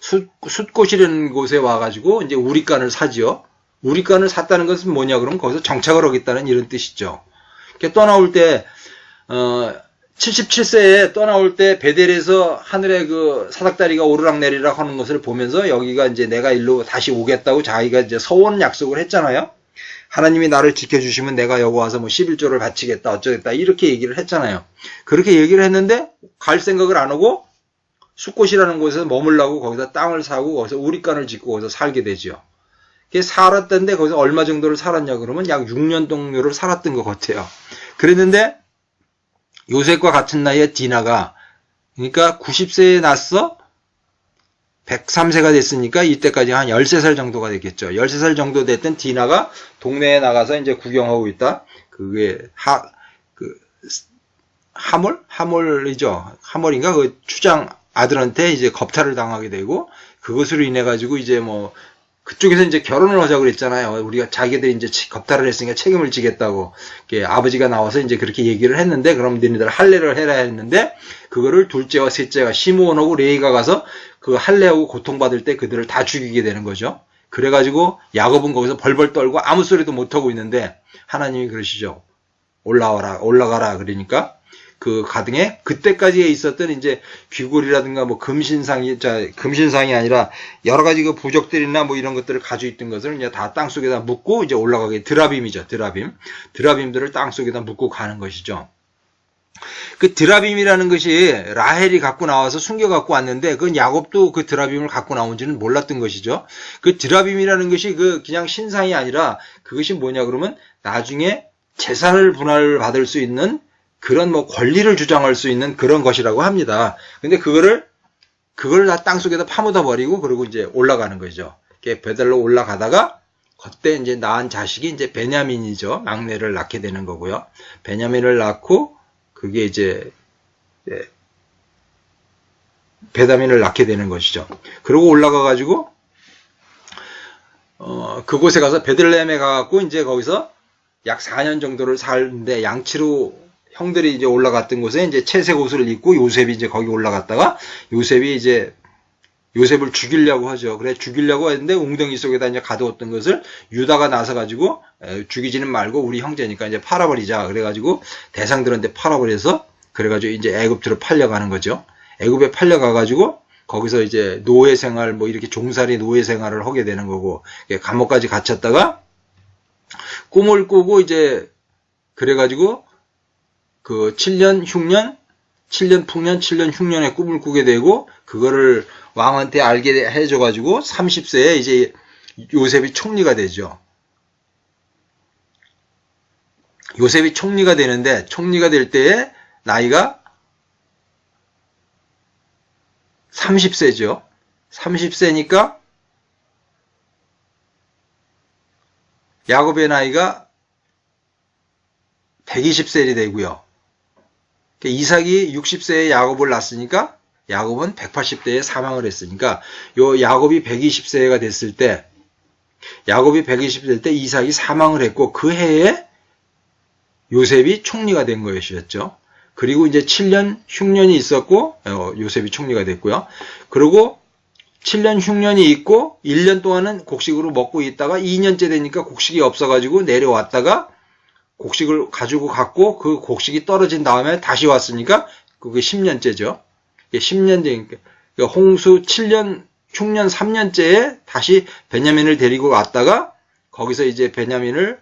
숫꽃이라는 곳에 와가지고, 이제 우리간을 사지요. 우리간을 샀다는 것은 뭐냐, 그러면 거기서 정착을 하겠다는 이런 뜻이죠. 떠나올 때, 77세에 떠나올 때 베델에서 하늘에 그 사닥다리가 오르락내리락 하는 것을 보면서 여기가 이제 내가 일로 다시 오겠다고 자기가 이제 서원 약속을 했잖아요. 하나님이 나를 지켜주시면 내가 여기 와서 뭐 11조를 바치겠다, 어쩌겠다, 이렇게 얘기를 했잖아요. 그렇게 얘기를 했는데 갈 생각을 안 하고 숫꽃이라는 곳에서 머물라고 거기서 땅을 사고 거기서 우리간을 짓고 거기서 살게 되죠. 살았던데 거기서 얼마 정도를 살았냐 그러면 약 6년 동료를 살았던 것 같아요. 그랬는데 요셉과 같은 나이에 디나가, 그러니까 90세에 났어 103세가 됐으니까 이때까지 한 13살 정도가 됐겠죠. 13살 정도 됐던 디나가 동네에 나가서 이제 구경하고 있다. 그게 하몰이죠. 하몰인가 그 추장 아들한테 이제 겁탈을 당하게 되고, 그것으로 인해 가지고 이제 뭐 그쪽에서 이제 결혼을 하자고 그랬잖아요. 우리가 자기들이 이제 겁탈을 했으니까 책임을 지겠다고. 아버지가 나와서 이제 그렇게 얘기를 했는데, 그럼 너희들 할례를 해라 했는데, 그거를 둘째와 셋째가 시므온하고 레이가 가서 그 할례하고 고통받을 때 그들을 다 죽이게 되는 거죠. 그래가지고 야곱은 거기서 벌벌 떨고 아무 소리도 못하고 있는데, 하나님이 그러시죠. 올라가라. 그러니까 그 가등에 그때까지에 있었던 이제 귀골이라든가 뭐 금신상이 아니라 여러 가지 그 부적들이나 뭐 이런 것들을 가지고 있던 것을 이제 다 땅 속에다 묻고 이제 올라가게, 드라빔이죠. 드라빔들을 땅 속에다 묻고 가는 것이죠. 그 드라빔이라는 것이 라헬이 갖고 나와서 숨겨 갖고 왔는데, 그건 야곱도 그 드라빔을 갖고 나온지는 몰랐던 것이죠. 그 드라빔이라는 것이 그냥 신상이 아니라 그것이 뭐냐 그러면 나중에 재산을 분할 받을 수 있는 그런 뭐 권리를 주장할 수 있는 그런 것이라고 합니다. 근데 그걸 다 땅속에다 파묻어 버리고 그리고 이제 올라가는 거죠. 베델로 올라가다가 그때 이제 낳은 자식이 이제 베냐민이죠. 막내를 낳게 되는 거고요. 베냐민을 낳고 그게 이제 베냐민을 낳게 되는 것이죠. 그리고 올라가 가지고 그곳에 가서 베들레헴에 가갖고 이제 거기서 약 4년 정도를 살는데, 양치로 형들이 이제 올라갔던 곳에 이제 채색 옷을 입고 요셉이 이제 거기 올라갔다가 요셉이 이제 요셉을 죽이려고 하죠. 그래 죽이려고 했는데 웅덩이 속에다 이제 가두었던 것을 유다가 나서가지고 죽이지는 말고 우리 형제니까 이제 팔아버리자. 그래가지고 대상들한테 팔아버려서 그래가지고 이제 애굽으로 팔려가는 거죠. 애굽에 팔려가가지고 거기서 이제 노예 생활 뭐 이렇게 종살이 노예 생활을 하게 되는 거고, 감옥까지 갇혔다가 꿈을 꾸고 이제 그래가지고 그 7년 흉년의 꿈을 꾸게 되고, 그거를 왕한테 알게 해줘가지고 30세에 이제 요셉이 총리가 되죠. 요셉이 총리가 되는데, 총리가 될 때에 나이가 30세죠. 30세니까 야곱의 나이가 120세이 되고요. 이삭이 60세에 야곱을 낳았으니까 야곱은 180세에 사망을 했으니까 요 야곱이 120세가 됐을 때, 야곱이 120세 될 때 이삭이 사망을 했고 그 해에 요셉이 총리가 된 것이었죠. 그리고 이제 7년 흉년이 있었고 요셉이 총리가 됐고요. 그리고 7년 흉년이 있고 1년 동안은 곡식으로 먹고 있다가 2년째 되니까 곡식이 없어가지고 내려왔다가 곡식을 가지고 갔고 그 곡식이 떨어진 다음에 다시 왔으니까 그게 10년째죠. 10년째니까 홍수 7년 흉년 3년째에 다시 베냐민을 데리고 왔다가 거기서 이제 베냐민을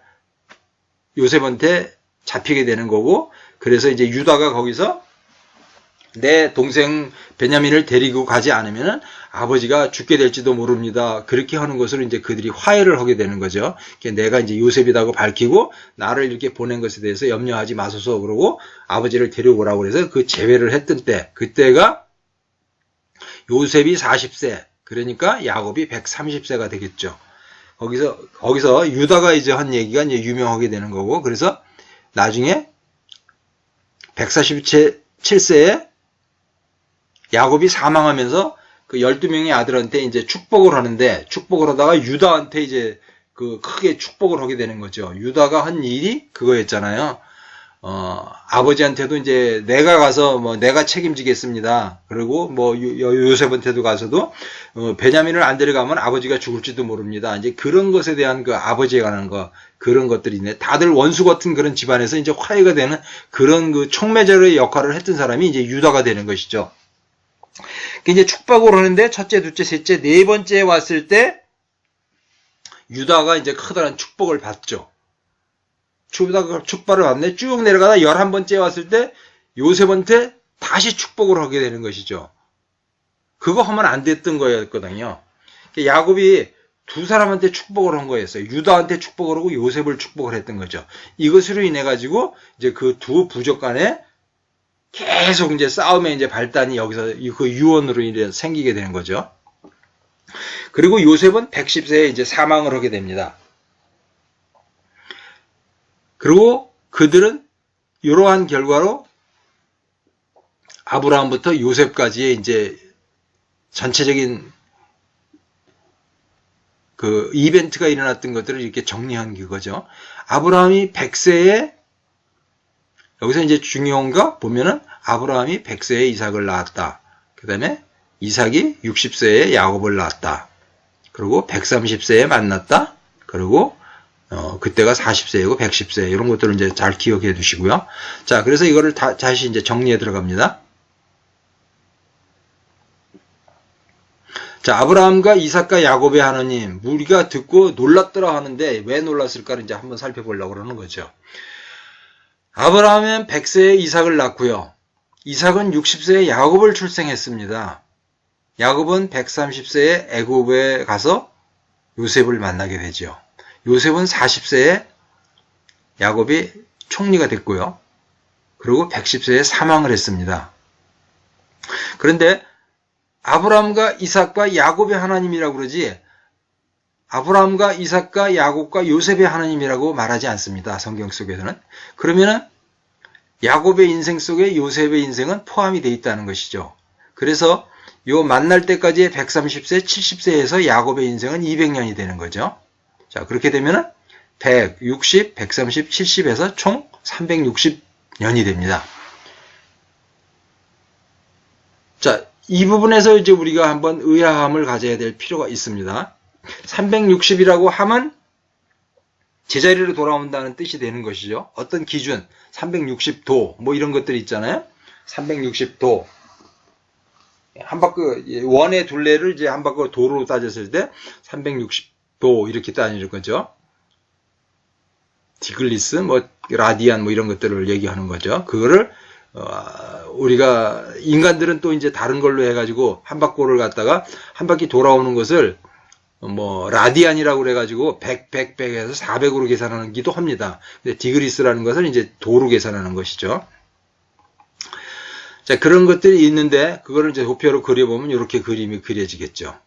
요셉한테 잡히게 되는 거고, 그래서 이제 유다가 거기서 내 동생 베냐민을 데리고 가지 않으면은 아버지가 죽게 될지도 모릅니다. 그렇게 하는 것으로 이제 그들이 화해를 하게 되는 거죠. 내가 이제 요셉이라고 밝히고 나를 이렇게 보낸 것에 대해서 염려하지 마소서 그러고 아버지를 데려오라고 그래서 그 제외를 했던 때, 그때가 요셉이 40세, 그러니까 야곱이 130세가 되겠죠. 거기서 유다가 이제 한 얘기가 이제 유명하게 되는 거고, 그래서 나중에 147세에 야곱이 사망하면서 그 12명의 아들한테 이제 축복을 하는데, 축복을 하다가 유다한테 이제 그 크게 축복을 하게 되는 거죠. 유다가 한 일이 그거였잖아요. 아버지한테도 이제 내가 가서 뭐 내가 책임지겠습니다. 그리고 뭐 요셉한테도 가서도 베냐민을 안 데려가면 아버지가 죽을지도 모릅니다. 이제 그런 것에 대한 그 아버지에 관한 거, 그런 것들이네. 다들 원수 같은 그런 집안에서 이제 화해가 되는 그런 그 촉매자의 역할을 했던 사람이 이제 유다가 되는 것이죠. 이제 축복을 하는데 첫째, 둘째, 셋째, 네 번째 왔을 때 유다가 이제 커다란 축복을 받죠. 축복을 받네. 쭉 내려가다 11번째 왔을 때 요셉한테 다시 축복을 하게 되는 것이죠. 그거 하면 안 됐던 거였거든요. 야곱이 두 사람한테 축복을 한 거였어요. 유다한테 축복을 하고 요셉을 축복을 했던 거죠. 이것으로 인해 가지고 이제 그 두 부족 간에 계속 이제 싸움의 이제 발단이 여기서 그 유언으로 인해 생기게 되는 거죠. 그리고 요셉은 110세에 이제 사망을 하게 됩니다. 그리고 그들은 이러한 결과로 아브라함부터 요셉까지의 이제 전체적인 그 이벤트가 일어났던 것들을 이렇게 정리한 그거죠. 아브라함이 100세에 여기서 이제 중요한 거 보면은 아브라함이 100세에 이삭을 낳았다. 그 다음에 이삭이 60세에 야곱을 낳았다. 그리고 130세에 만났다. 그리고 그때가 40세이고 110세 이런 것들을 이제 잘 기억해 두시고요. 자, 그래서 이거를 다시 이제 정리해 들어갑니다. 자, 아브라함과 이삭과 야곱의 하나님, 우리가 듣고 놀랐더라 하는데 왜 놀랐을까를 이제 한번 살펴보려고 그러는 거죠. 아브라함은 100세에 이삭을 낳고요. 이삭은 60세에 야곱을 출생했습니다. 야곱은 130세에 애굽에 가서 요셉을 만나게 되죠. 요셉은 40세에 야곱이 총리가 됐고요. 그리고 110세에 사망을 했습니다. 그런데 아브라함과 이삭과 야곱의 하나님이라고 그러지 아브라함과 이삭과 야곱과 요셉의 하나님이라고 말하지 않습니다. 성경 속에서는. 그러면은 야곱의 인생 속에 요셉의 인생은 포함이 되어 있다는 것이죠. 그래서 요 만날 때까지의 130세, 70세에서 야곱의 인생은 200년이 되는 거죠. 자, 그렇게 되면은 160, 130, 70에서 총 360년이 됩니다. 자, 이 부분에서 이제 우리가 한번 의아함을 가져야 될 필요가 있습니다. 360이라고 하면 제자리로 돌아온다는 뜻이 되는 것이죠. 어떤 기준, 360도, 뭐 이런 것들이 있잖아요. 360도. 한 바퀴, 원의 둘레를 이제 한 바퀴 도로 따졌을 때 360도 이렇게 따지는 거죠. 디글리스, 뭐, 라디안, 뭐 이런 것들을 얘기하는 거죠. 그거를, 우리가, 인간들은 또 이제 다른 걸로 해가지고 한 바퀴를 갖다가 한 바퀴 돌아오는 것을 뭐, 라디안이라고 그래가지고 100에서 400으로 계산하는 기도 합니다. 근데 디그리스라는 것은 이제 도로 계산하는 것이죠. 자, 그런 것들이 있는데, 그거를 이제 도표로 그려보면 이렇게 그림이 그려지겠죠.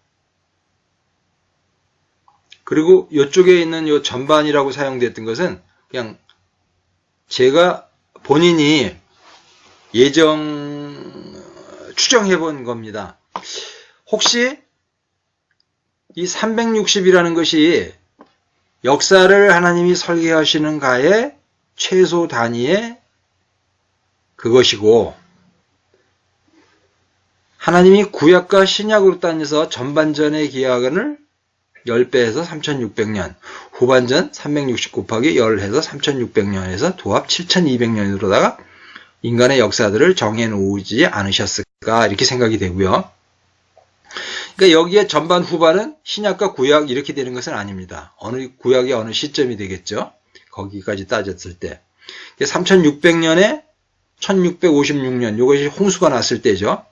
그리고 이쪽에 있는 이 전반이라고 사용됐던 것은 그냥 제가 본인이 추정해 본 겁니다. 혹시 이 360이라는 것이 역사를 하나님이 설계하시는가의 최소 단위의 그것이고, 하나님이 구약과 신약으로 따져서 전반전의 기약을 10배에서 3600년, 후반전 360 곱하기 10 해서 3600년에서 도합 7200년으로다가 인간의 역사들을 정해놓지 않으셨을까, 이렇게 생각이 되고요. 그러니까 여기에 전반 후반은 신약과 구약 이렇게 되는 것은 아닙니다. 어느 구약의 어느 시점이 되겠죠. 거기까지 따졌을 때. 3600년에 1656년, 이것이 홍수가 났을 때죠.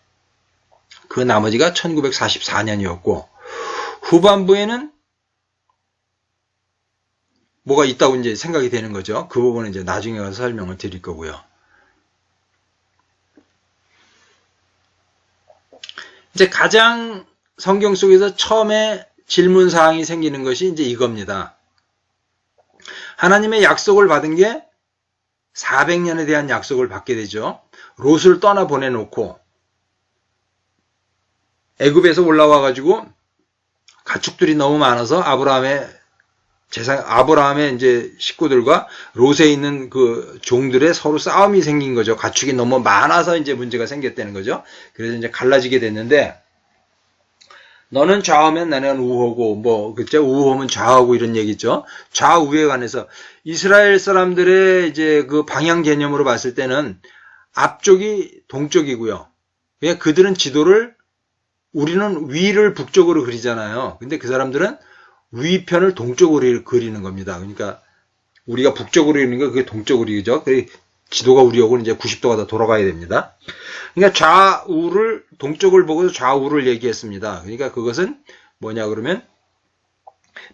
그 나머지가 1944년이었고, 후반부에는 뭐가 있다고 이제 생각이 되는 거죠. 그 부분은 이제 나중에 가서 설명을 드릴 거고요. 이제 가장 성경 속에서 처음에 질문 사항이 생기는 것이 이제 이겁니다. 하나님의 약속을 받은 게 400년에 대한 약속을 받게 되죠. 롯을 떠나 보내놓고 애굽에서 올라와 가지고 가축들이 너무 많아서 아브라함의 이제 식구들과 롯에 있는 그 종들의 서로 싸움이 생긴 거죠. 가축이 너무 많아서 이제 문제가 생겼다는 거죠. 그래서 이제 갈라지게 됐는데, 너는 좌우면 나는 우호고, 그죠? 우호면 좌우고 이런 얘기죠. 좌우에 관해서 이스라엘 사람들의 이제 그 방향 개념으로 봤을 때는 앞쪽이 동쪽이고요. 그냥 그들은 지도를, 우리는 위를 북쪽으로 그리잖아요. 근데 그 사람들은 위편을 동쪽으로 그리는 겁니다. 그러니까 우리가 북쪽으로 그리는 거 그게 동쪽으로 그리죠. 지도가 우리하고는 이제 90도가 더 돌아가야 됩니다. 그러니까 좌우를, 동쪽을 보고서 좌우를 얘기했습니다. 그러니까 그것은 뭐냐 그러면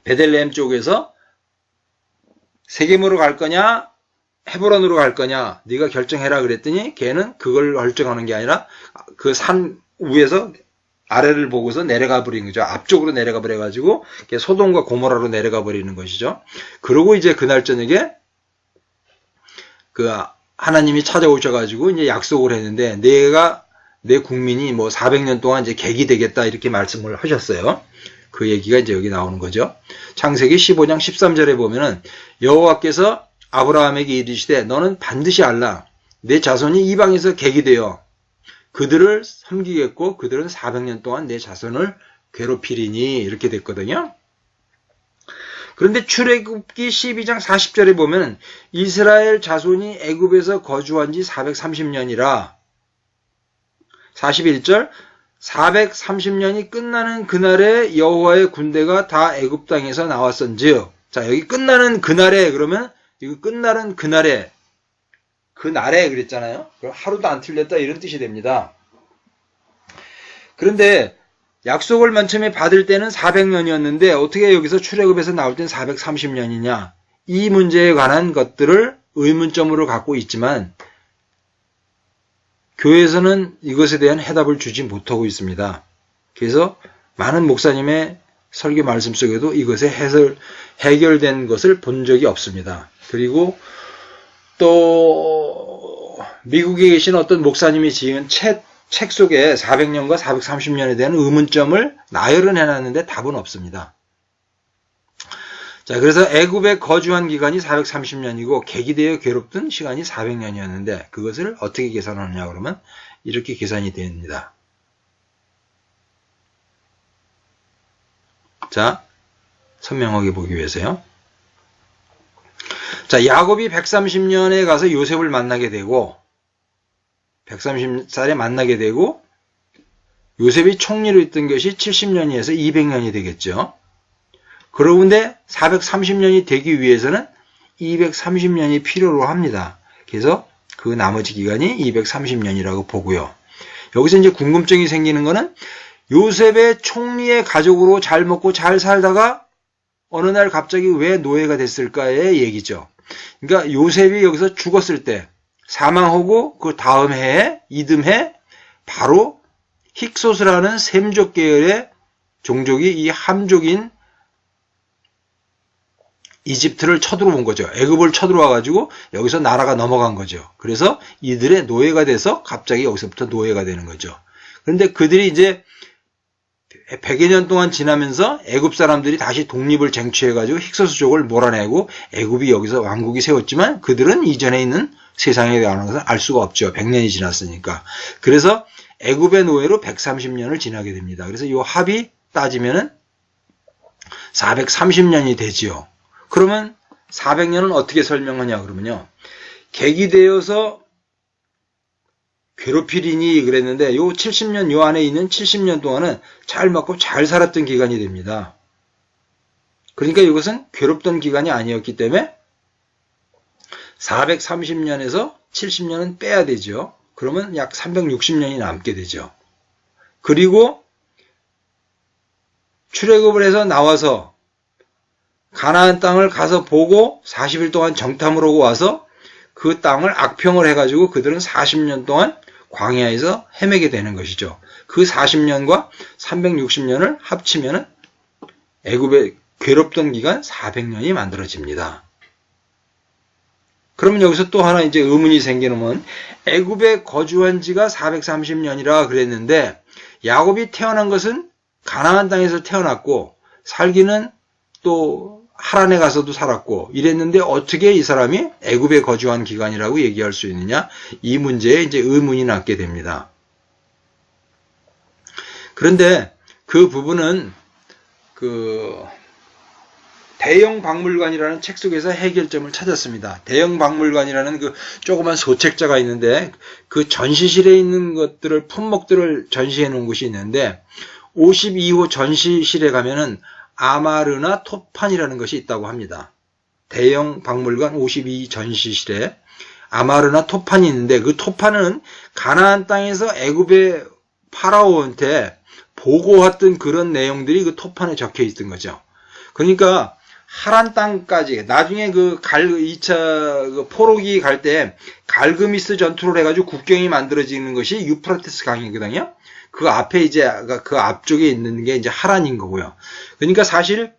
베들레헴 쪽에서 세겜으로 갈 거냐 헤브론으로 갈 거냐 네가 결정해라 그랬더니 걔는 그걸 결정하는 게 아니라 그 산 위에서 아래를 보고서 내려가 버린 거죠. 앞쪽으로 내려가 버려가지고 소돔과 고모라로 내려가 버리는 것이죠. 그러고 이제 그날 저녁에 그 하나님이 찾아오셔가지고 이제 약속을 했는데 내 국민이 뭐 400년 동안 이제 객이 되겠다 이렇게 말씀을 하셨어요. 그 얘기가 이제 여기 나오는 거죠. 창세기 15장 13절에 보면은 여호와께서 아브라함에게 이르시되 너는 반드시 알라 내 자손이 이방에서 객이 되어 그들을 섬기겠고 그들은 400년 동안 내 자손을 괴롭히리니 이렇게 됐거든요. 그런데 출애굽기 12장 40절에 보면 이스라엘 자손이 애굽에서 거주한 지 430년이라 41절 430년이 끝나는 그날에 여호와의 군대가 다 애굽 땅에서 나왔은즉 자 여기 끝나는 그날에 그러면 이거 끝나는 그날에 그랬잖아요. 그럼 하루도 안 틀렸다 이런 뜻이 됩니다. 그런데 약속을 맨 처음에 받을 때는 400년이었는데 어떻게 여기서 출애굽에서 나올 땐 430년이냐 이 문제에 관한 것들을 의문점으로 갖고 있지만 교회에서는 이것에 대한 해답을 주지 못하고 있습니다. 그래서 많은 목사님의 설교 말씀 속에도 이것의 해결된 것을 본 적이 없습니다. 그리고 또 미국에 계신 어떤 목사님이 지은 책 속에 400년과 430년에 대한 의문점을 나열은 해놨는데 답은 없습니다. 자, 그래서 애굽에 거주한 기간이 430년이고 객이 되어 괴롭던 시간이 400년이었는데 그것을 어떻게 계산하느냐 그러면 이렇게 계산이 됩니다. 자, 선명하게 보기 위해서요. 자, 야곱이 130년에 가서 요셉을 만나게 되고 130살에 만나게 되고 요셉이 총리로 있던 것이 70년이어서 200년이 되겠죠. 그런데 430년이 되기 위해서는 230년이 필요로 합니다. 그래서 그 나머지 기간이 230년이라고 보고요. 여기서 이제 궁금증이 생기는 거는 요셉의 총리의 가족으로 잘 먹고 잘 살다가 어느 날 갑자기 왜 노예가 됐을까의 얘기죠. 그러니까 요셉이 여기서 죽었을 때 사망하고 그 다음 해에 이듬해 바로 힉소스라는 셈족 계열의 종족이 이 함족인 이집트를 쳐들어온 거죠. 애굽을 쳐들어와 가지고 여기서 나라가 넘어간 거죠. 그래서 이들의 노예가 돼서 갑자기 여기서부터 노예가 되는 거죠. 그런데 그들이 이제 100여 년 동안 지나면서 애굽 사람들이 다시 독립을 쟁취해 가지고 힉소스족을 몰아내고 애굽이 여기서 왕국이 세웠지만 그들은 이전에 있는 세상에 대한 것을 알 수가 없죠. 100년이 지났으니까. 그래서 애굽의 노예로 130년을 지나게 됩니다. 그래서 이 합이 따지면은 430년이 되지요. 그러면 400년은 어떻게 설명하냐 그러면요. 객이 되어서 괴롭히리니 그랬는데 요 70년 요 안에 있는 70년 동안은 잘 먹고 잘 살았던 기간이 됩니다. 그러니까 이것은 괴롭던 기간이 아니었기 때문에 430년에서 70년은 빼야 되죠. 그러면 약 360년이 남게 되죠. 그리고 출애굽을 해서 나와서 가나안 땅을 가서 보고 40일 동안 정탐을 하고 와서 그 땅을 악평을 해가지고 그들은 40년 동안 광야에서 헤매게 되는 것이죠. 그 40년과 360년을 합치면은 애굽에 괴롭던 기간 400년이 만들어집니다. 그러면 여기서 또 하나 이제 의문이 생기는 건 애굽에 거주한 지가 430년이라 그랬는데 야곱이 태어난 것은 가나안 땅에서 태어났고 살기는 또 하란에 가서도 살았고 이랬는데 어떻게 이 사람이 애굽에 거주한 기간이라고 얘기할 수 있느냐? 이 문제에 이제 의문이 남게 됩니다. 그런데 그 부분은 대형 박물관이라는 책 속에서 해결점을 찾았습니다. 대형 박물관이라는 그 조그만 소책자가 있는데 그 전시실에 있는 것들을 품목들을 전시해 놓은 곳이 있는데 52호 전시실에 가면은 아마르나 토판이라는 것이 있다고 합니다. 대형 박물관 52 전시실에 아마르나 토판이 있는데 그 토판은 가나안 땅에서 애굽의 파라오한테 보고했던 그런 내용들이 그 토판에 적혀 있던 거죠. 그러니까 하란 땅까지 나중에 그 2차 그 포로기 갈 때 갈그미스 전투를 해가지고 국경이 만들어지는 것이 유프라테스 강이거든요. 그 앞에 이제 그 앞쪽에 있는 게 이제 하란인 거고요. 그러니까 사실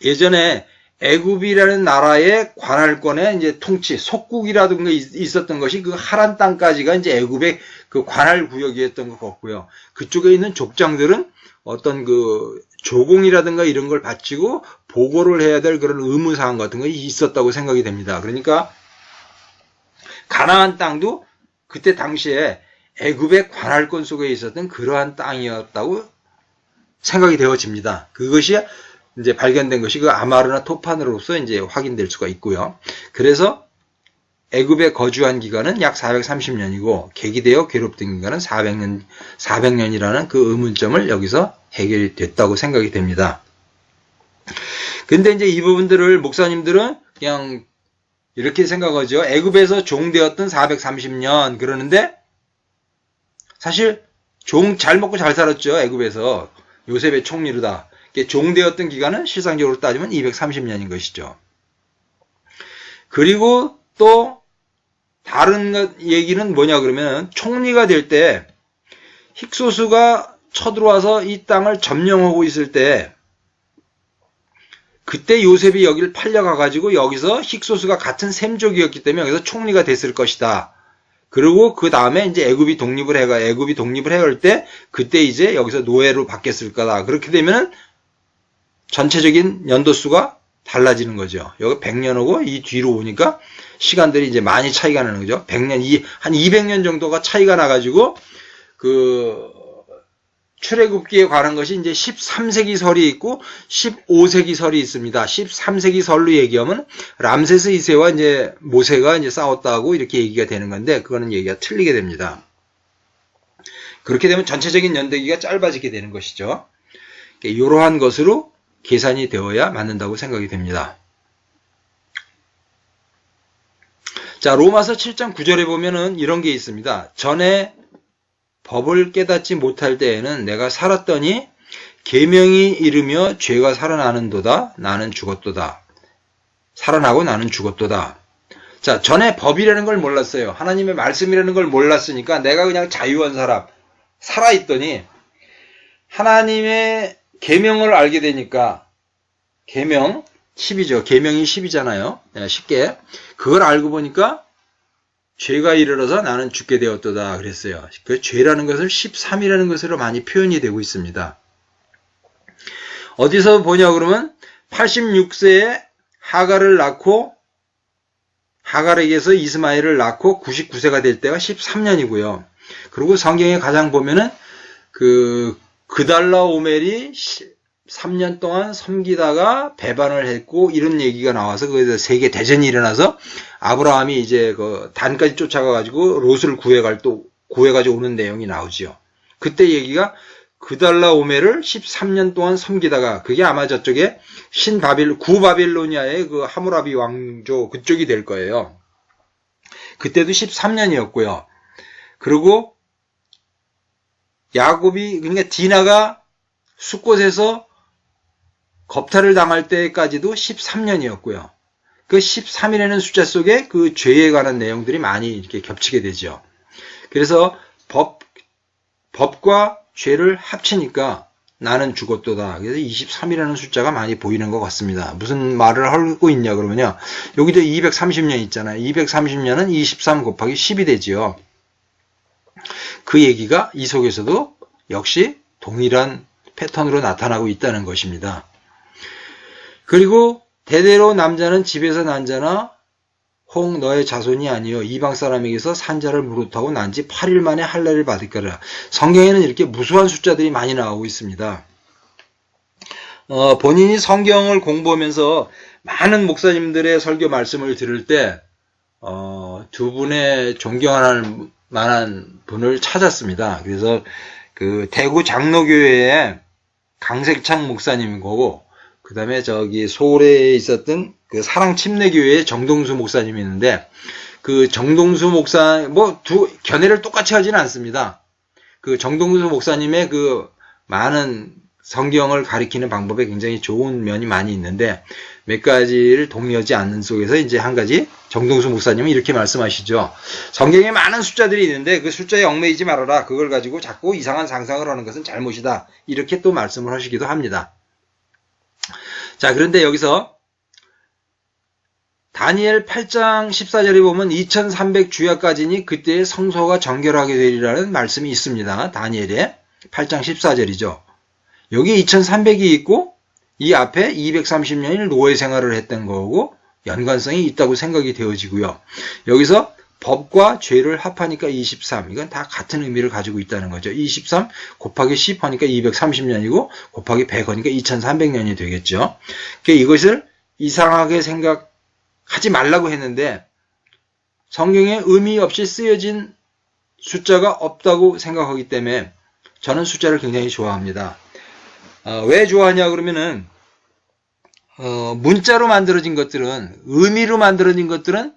예전에 애굽이라는 나라의 관할권의 이제 통치, 속국이라든가 있었던 것이 그 하란 땅까지가 이제 애굽의 그 관할 구역이었던 것 같고요. 그쪽에 있는 족장들은 어떤 그 조공이라든가 이런 걸 바치고 보고를 해야 될 그런 의무사항 같은 것이 있었다고 생각이 됩니다. 그러니까 가나안 땅도 그때 당시에 애굽의 관할권 속에 있었던 그러한 땅이었다고 생각이 되어집니다. 그것이 이제 발견된 것이 그 아마르나 토판으로서 이제 확인될 수가 있고요. 그래서 애굽에 거주한 기간은 약 430년이고 계기되어 괴롭던 기간은 400년이라는 그 의문점을 여기서 해결이 됐다고 생각이 됩니다. 근데 이제 이 부분들을 목사님들은 그냥 이렇게 생각하죠. 애굽에서 종되었던 430년 그러는데 사실 잘 먹고 잘 살았죠. 애굽에서 요셉의 총리로다. 종되었던 기간은 실상적으로 따지면 230년인 것이죠. 그리고 또 다른 얘기는 뭐냐 그러면 총리가 될 때 힉소스가 쳐들어와서 이 땅을 점령하고 있을 때 그때 요셉이 여기를 팔려가가지고 여기서 힉소스가 같은 셈족이었기 때문에 여기서 총리가 됐을 것이다. 그리고 그 다음에 이제 애굽이 독립을 해갈 때 그때 이제 여기서 노예로 바뀌었을 거다. 그렇게 되면은 전체적인 연도수가 달라지는 거죠. 여기 100년하고 이 뒤로 오니까 시간들이 이제 많이 차이가 나는 거죠. 100년, 한 200년 정도가 차이가 나가지고 그 출애굽기에 관한 것이 이제 13세기 설이 있고 15세기 설이 있습니다. 13세기 설로 얘기하면 람세스 2세와 이제 모세가 이제 싸웠다고 이렇게 얘기가 되는 건데 그거는 얘기가 틀리게 됩니다. 그렇게 되면 전체적인 연대기가 짧아지게 되는 것이죠. 이러한 것으로 계산이 되어야 맞는다고 생각이 됩니다. 자, 로마서 7장 9절에 보면은 이런 게 있습니다. 전에 법을 깨닫지 못할 때에는 내가 살았더니 계명이 이르며 죄가 살아나는도다. 나는 죽었도다. 살아나고 나는 죽었도다. 자, 전에 법이라는 걸 몰랐어요. 하나님의 말씀이라는 걸 몰랐으니까 내가 그냥 자유한 사람 살아있더니 하나님의 계명을 알게 되니까 계명 10이죠. 계명이 10이잖아요. 쉽게. 그걸 알고 보니까 죄가 이르러서 나는 죽게 되었도다 그랬어요. 그 죄라는 것을 13이라는 것으로 많이 표현이 되고 있습니다. 어디서 보냐 그러면 86세에 하갈을 낳고 하갈에게서 이스마엘을 낳고 99세가 될 때가 13년이고요. 그리고 성경에 가장 보면은 그달라 오멜이 3년 동안 섬기다가 배반을 했고 이런 얘기가 나와서 거기서 세계 대전이 일어나서 아브라함이 이제 그 단까지 쫓아가가지고 롯을 구해가지고 오는 내용이 나오죠. 그때 얘기가 그달라 오멜을 13년 동안 섬기다가 그게 아마 저쪽에 구바빌로니아의 그 하무라비 왕조 그쪽이 될 거예요. 그때도 13년이었고요. 그리고 야곱이 그러니까 디나가 숫곳에서 겁탈을 당할 때까지도 13년이었고요. 그 13이라는 숫자 속에 그 죄에 관한 내용들이 많이 이렇게 겹치게 되죠. 그래서 법과 죄를 합치니까 나는 죽었도다. 그래서 23이라는 숫자가 많이 보이는 것 같습니다. 무슨 말을 하고 있냐 그러면요. 여기도 230년 있잖아요. 230년은 23 곱하기 10이 되지요. 그 얘기가 이 속에서도 역시 동일한 패턴으로 나타나고 있다는 것입니다. 그리고 대대로 남자는 집에서 난 자나 홍 너의 자손이 아니요 이방 사람에게서 산자를 무릇하고 난 지 8일 만에 할례를 받을 거라. 성경에는 이렇게 무수한 숫자들이 많이 나오고 있습니다. 본인이 성경을 공부하면서 많은 목사님들의 설교 말씀을 들을 때 두 분의 존경할 만한 분을 찾았습니다. 그래서 그 대구 장로교회의 강색창 목사님이고, 그 다음에 저기 서울에 있었던 그 사랑침례교회의 정동수 목사님이 있는데, 그 정동수 목사, 견해를 똑같이 하지는 않습니다. 그 정동수 목사님의 그 많은 성경을 가리키는 방법에 굉장히 좋은 면이 많이 있는데, 몇 가지를 동의하지 않는 속에서 이제 한 가지, 정동수 목사님은 이렇게 말씀하시죠. 성경에 많은 숫자들이 있는데 그 숫자에 얽매이지 말아라. 그걸 가지고 자꾸 이상한 상상을 하는 것은 잘못이다. 이렇게 또 말씀을 하시기도 합니다. 자, 그런데 여기서 다니엘 8장 14절에 보면 2300주야까지니 그때의 성소가 정결하게 되리라는 말씀이 있습니다. 다니엘의 8장 14절이죠. 여기 2300이 있고 이 앞에 230년일 노예 생활을 했던 거고 연관성이 있다고 생각이 되어지고요. 여기서 법과 죄를 합하니까 23. 이건 다 같은 의미를 가지고 있다는 거죠. 23 곱하기 10 하니까 230년이고 곱하기 100 하니까 2300년이 되겠죠. 그러니까 이것을 이상하게 생각하지 말라고 했는데 성경에 의미 없이 쓰여진 숫자가 없다고 생각하기 때문에 저는 숫자를 굉장히 좋아합니다. 왜 좋아하냐 그러면은 문자로 만들어진 것들은, 의미로 만들어진 것들은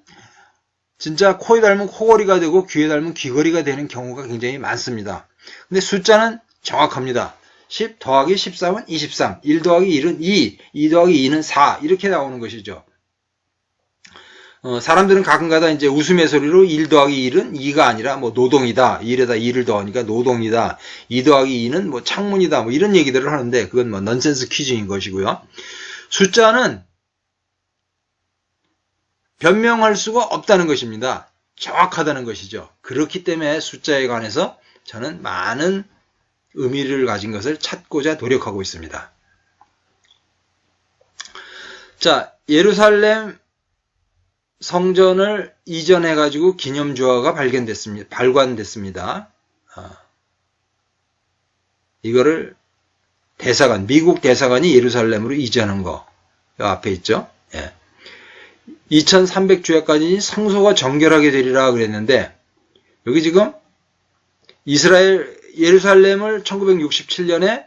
진짜 코에 닮은 코걸이가 되고 귀에 닮은 귀걸이가 되는 경우가 굉장히 많습니다. 근데 숫자는 정확합니다. 10 더하기 13은 23, 1 더하기 1은 2, 2 더하기 2는 4 이렇게 나오는 것이죠. 사람들은 가끔가다 이제 웃음의 소리로 1 더하기 1은 2가 아니라 노동이다. 1에다 2를 더하니까 노동이다. 2 더하기 2는 창문이다. 이런 얘기들을 하는데 그건 넌센스 퀴즈인 것이고요. 숫자는 변명할 수가 없다는 것입니다. 정확하다는 것이죠. 그렇기 때문에 숫자에 관해서 저는 많은 의미를 가진 것을 찾고자 노력하고 있습니다. 자, 예루살렘 성전을 이전해가지고 기념주화가 발간됐습니다. 이거를 대사관, 미국 대사관이 예루살렘으로 이전한 거, 이 앞에 있죠. 예. 2300주야까지 성소가 정결하게 되리라 그랬는데, 여기 지금 예루살렘을 1967년에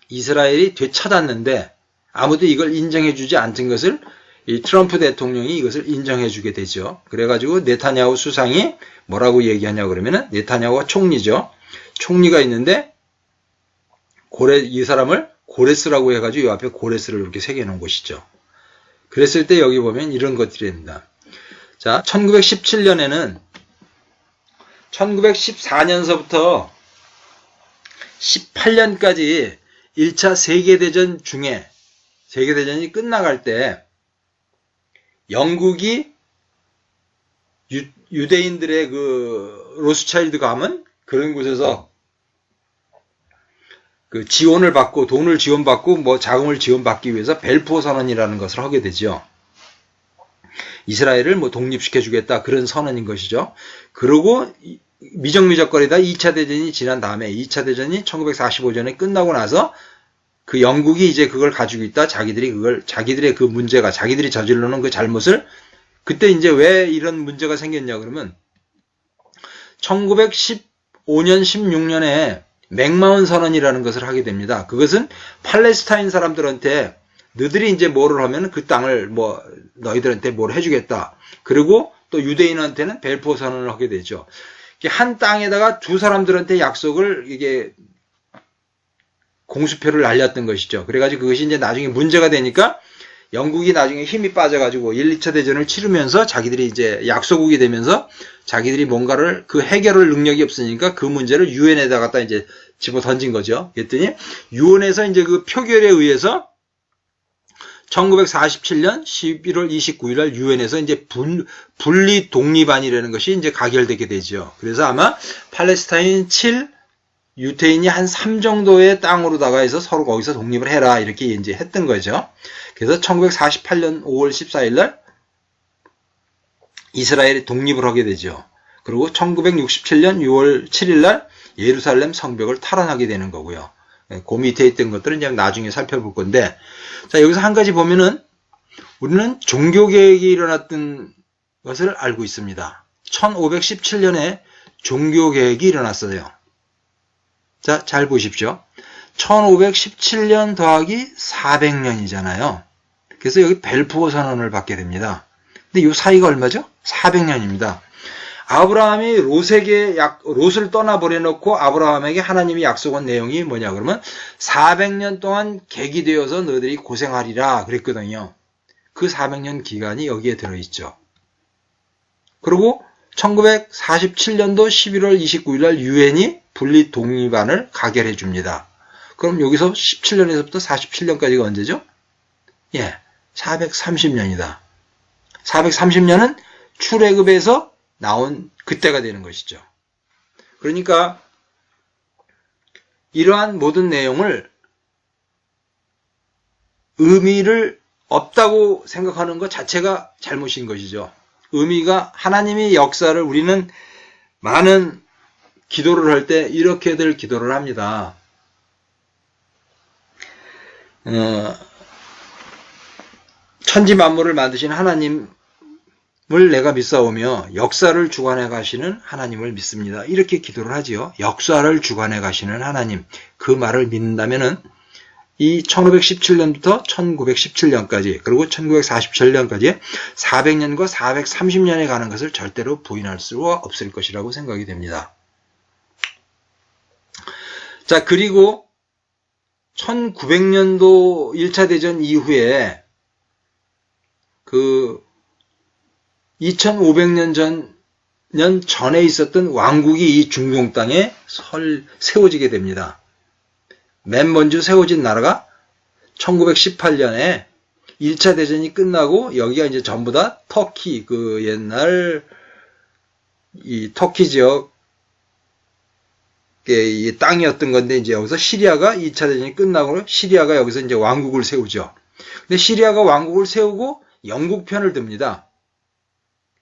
이스라엘이 되찾았는데, 아무도 이걸 인정해주지 않던 것을 이 트럼프 대통령이 이것을 인정해주게 되죠. 그래가지고 네타냐후 수상이 뭐라고 얘기하냐 그러면은, 네타냐후가 총리죠. 총리가 있는데, 이 사람을 고레스라고 해가지고 이 앞에 고레스를 이렇게 새겨놓은 것이죠. 그랬을 때 여기 보면 이런 것들입니다. 자, 1917년에는 1914년서부터 18년까지 1차 세계대전 중에 세계대전이 끝나갈 때 영국이 유대인들의 그 로스차일드 가문 그런 곳에서 그 지원을 받고 돈을 지원받고 자금을 지원받기 위해서 벨포어 선언이라는 것을 하게 되죠. 이스라엘을 독립시켜주겠다 그런 선언인 것이죠. 그러고 미적미적거리다 2차 대전이 지난 다음에 2차 대전이 1945년에 끝나고 나서 그 영국이 이제 그걸 가지고 있다. 자기들의 그 문제가 자기들이 저질러놓은 그 잘못을 그때 이제 왜 이런 문제가 생겼냐 그러면 1915년 16년에 맥마운 선언이라는 것을 하게 됩니다. 그것은 팔레스타인 사람들한테 너희들이 이제 뭐를 하면 그 땅을 너희들한테 뭘 해주겠다. 그리고 또 유대인한테는 벨포어 선언을 하게 되죠. 한 땅에다가 두 사람들한테 약속을 이게 공수표를 날렸던 것이죠. 그래가지고 그것이 이제 나중에 문제가 되니까 영국이 나중에 힘이 빠져가지고 1, 2차 대전을 치르면서 자기들이 이제 약소국이 되면서 자기들이 뭔가를 그 해결할 능력이 없으니까 그 문제를 유엔에다 갖다 이제 집어 던진 거죠. 그랬더니 유엔에서 이제 그 표결에 의해서 1947년 11월 29일 날 유엔에서 이제 분리 독립안이라는 것이 이제 가결되게 되죠. 그래서 아마 팔레스타인 7, 유태인이 한 3 정도의 땅으로다가 해서 서로 거기서 독립을 해라 이렇게 이제 했던 거죠. 그래서 1948년 5월 14일 날 이스라엘이 독립을 하게 되죠. 그리고 1967년 6월 7일 날 예루살렘 성벽을 탈환하게 되는 거고요. 그 밑에 있던 것들은 그냥 나중에 살펴볼 건데, 자, 여기서 한 가지 보면은 우리는 종교개혁이 일어났던 것을 알고 있습니다. 1517년에 종교개혁이 일어났어요. 자, 잘 보십시오. 1517년 더하기 400년이잖아요. 그래서 여기 벨포어 선언을 받게 됩니다. 근데 이 사이가 얼마죠? 400년입니다. 아브라함이 롯을 떠나버려놓고 아브라함에게 하나님이 약속한 내용이 뭐냐 그러면 400년 동안 객이 되어서 너희들이 고생하리라 그랬거든요. 그 400년 기간이 여기에 들어있죠. 그리고 1947년도 11월 29일 날 유엔이 분리 독립안을 가결해 줍니다. 그럼 여기서 17년에서부터 47년까지가 언제죠? 예, 430년이다. 430년은 출애굽에서 나온 그때가 되는 것이죠. 그러니까 이러한 모든 내용을 의미를 없다고 생각하는 것 자체가 잘못인 것이죠. 의미가 하나님의 역사를 우리는 많은 기도를 할 때 이렇게들 기도를 합니다. 천지 만물을 만드신 하나님을 내가 믿사오며 역사를 주관해 가시는 하나님을 믿습니다. 이렇게 기도를 하지요. 역사를 주관해 가시는 하나님, 그 말을 믿는다면은 이 1517년부터 1917년까지 그리고 1947년까지 400년과 430년에 가는 것을 절대로 부인할 수가 없을 것이라고 생각이 됩니다. 자, 그리고 1900년도 1차 대전 이후에 그 2500년 전에 있었던 왕국이 이 중동 땅에 세워지게 됩니다. 맨 먼저 세워진 나라가 1918년에 1차 대전이 끝나고 여기가 이제 전부 다 터키, 그 옛날 이 터키 지역의 이 땅이었던 건데 이제 여기서 시리아가 2차 대전이 끝나고 시리아가 여기서 이제 왕국을 세우죠. 근데 시리아가 왕국을 세우고 영국 편을 듭니다.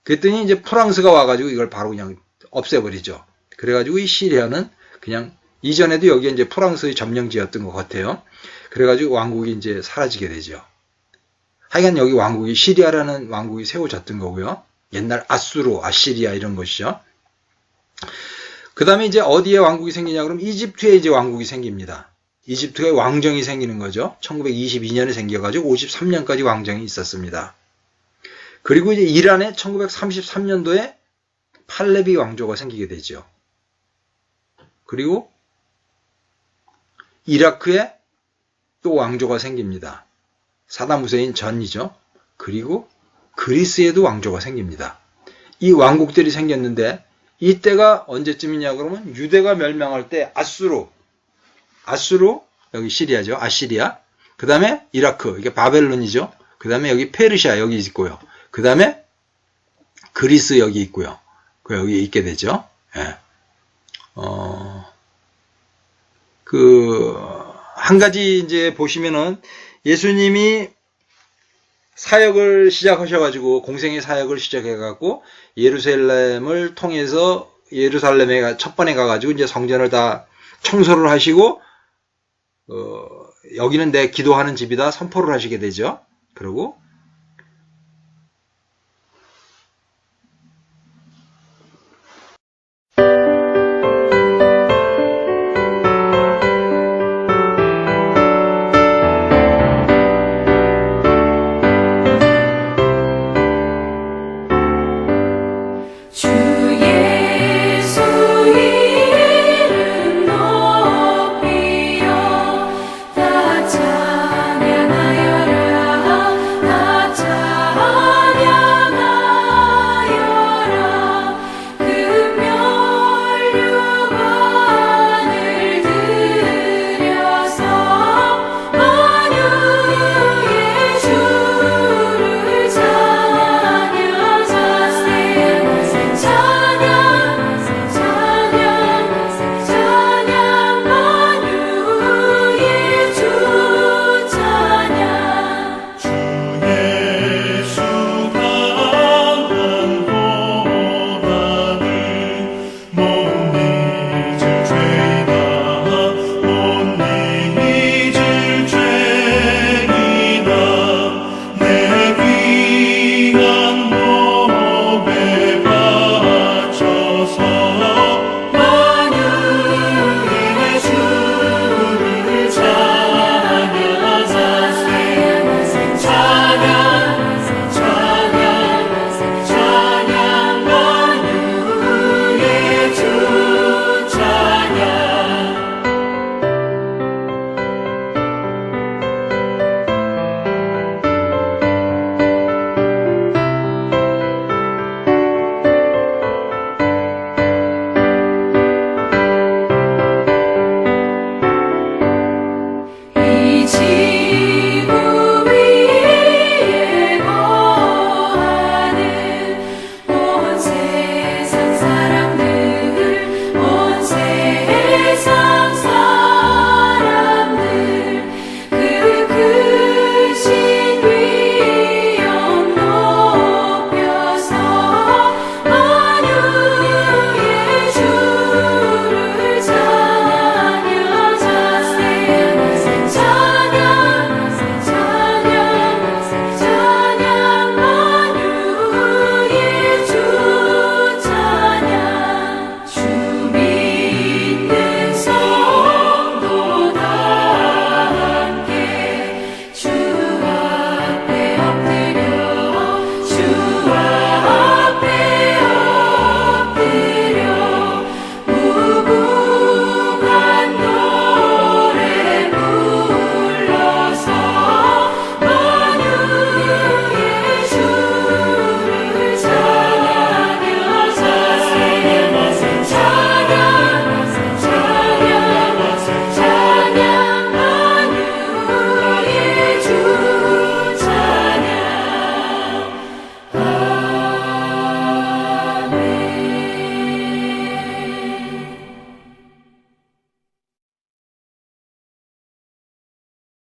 그랬더니 이제 프랑스가 와가지고 이걸 바로 그냥 없애버리죠. 그래가지고 이 시리아는 그냥 이전에도 여기 이제 프랑스의 점령지였던 것 같아요. 그래가지고 왕국이 이제 사라지게 되죠. 하여간 여기 왕국이 시리아라는 왕국이 세워졌던 거고요. 옛날 아시리아 이런 것이죠. 그 다음에 이제 어디에 왕국이 생기냐 그러면 이집트에 이제 왕국이 생깁니다. 이집트에 왕정이 생기는 거죠. 1922년에 생겨가지고 53년까지 왕정이 있었습니다. 그리고 이제 이란에 1933년도에 팔레비 왕조가 생기게 되죠. 그리고 이라크에 또 왕조가 생깁니다. 사담 후세인 전이죠. 그리고 그리스에도 왕조가 생깁니다. 이 왕국들이 생겼는데 이때가 언제쯤이냐 그러면 유대가 멸망할 때 아수르 여기 시리아죠. 아시리아. 그 다음에 이라크 이게 바벨론이죠. 그 다음에 여기 페르시아 여기 있고요. 그 다음에 그리스 여기 있고요. 여기 있게 되죠. 예. 한 가지 이제 보시면은 예수님이 사역을 시작하셔가지고 공생의 사역을 시작해갖고 예루살렘을 통해서 예루살렘에 첫 번에 가가지고 이제 성전을 다 청소를 하시고 여기는 내 기도하는 집이다 선포를 하시게 되죠. 그리고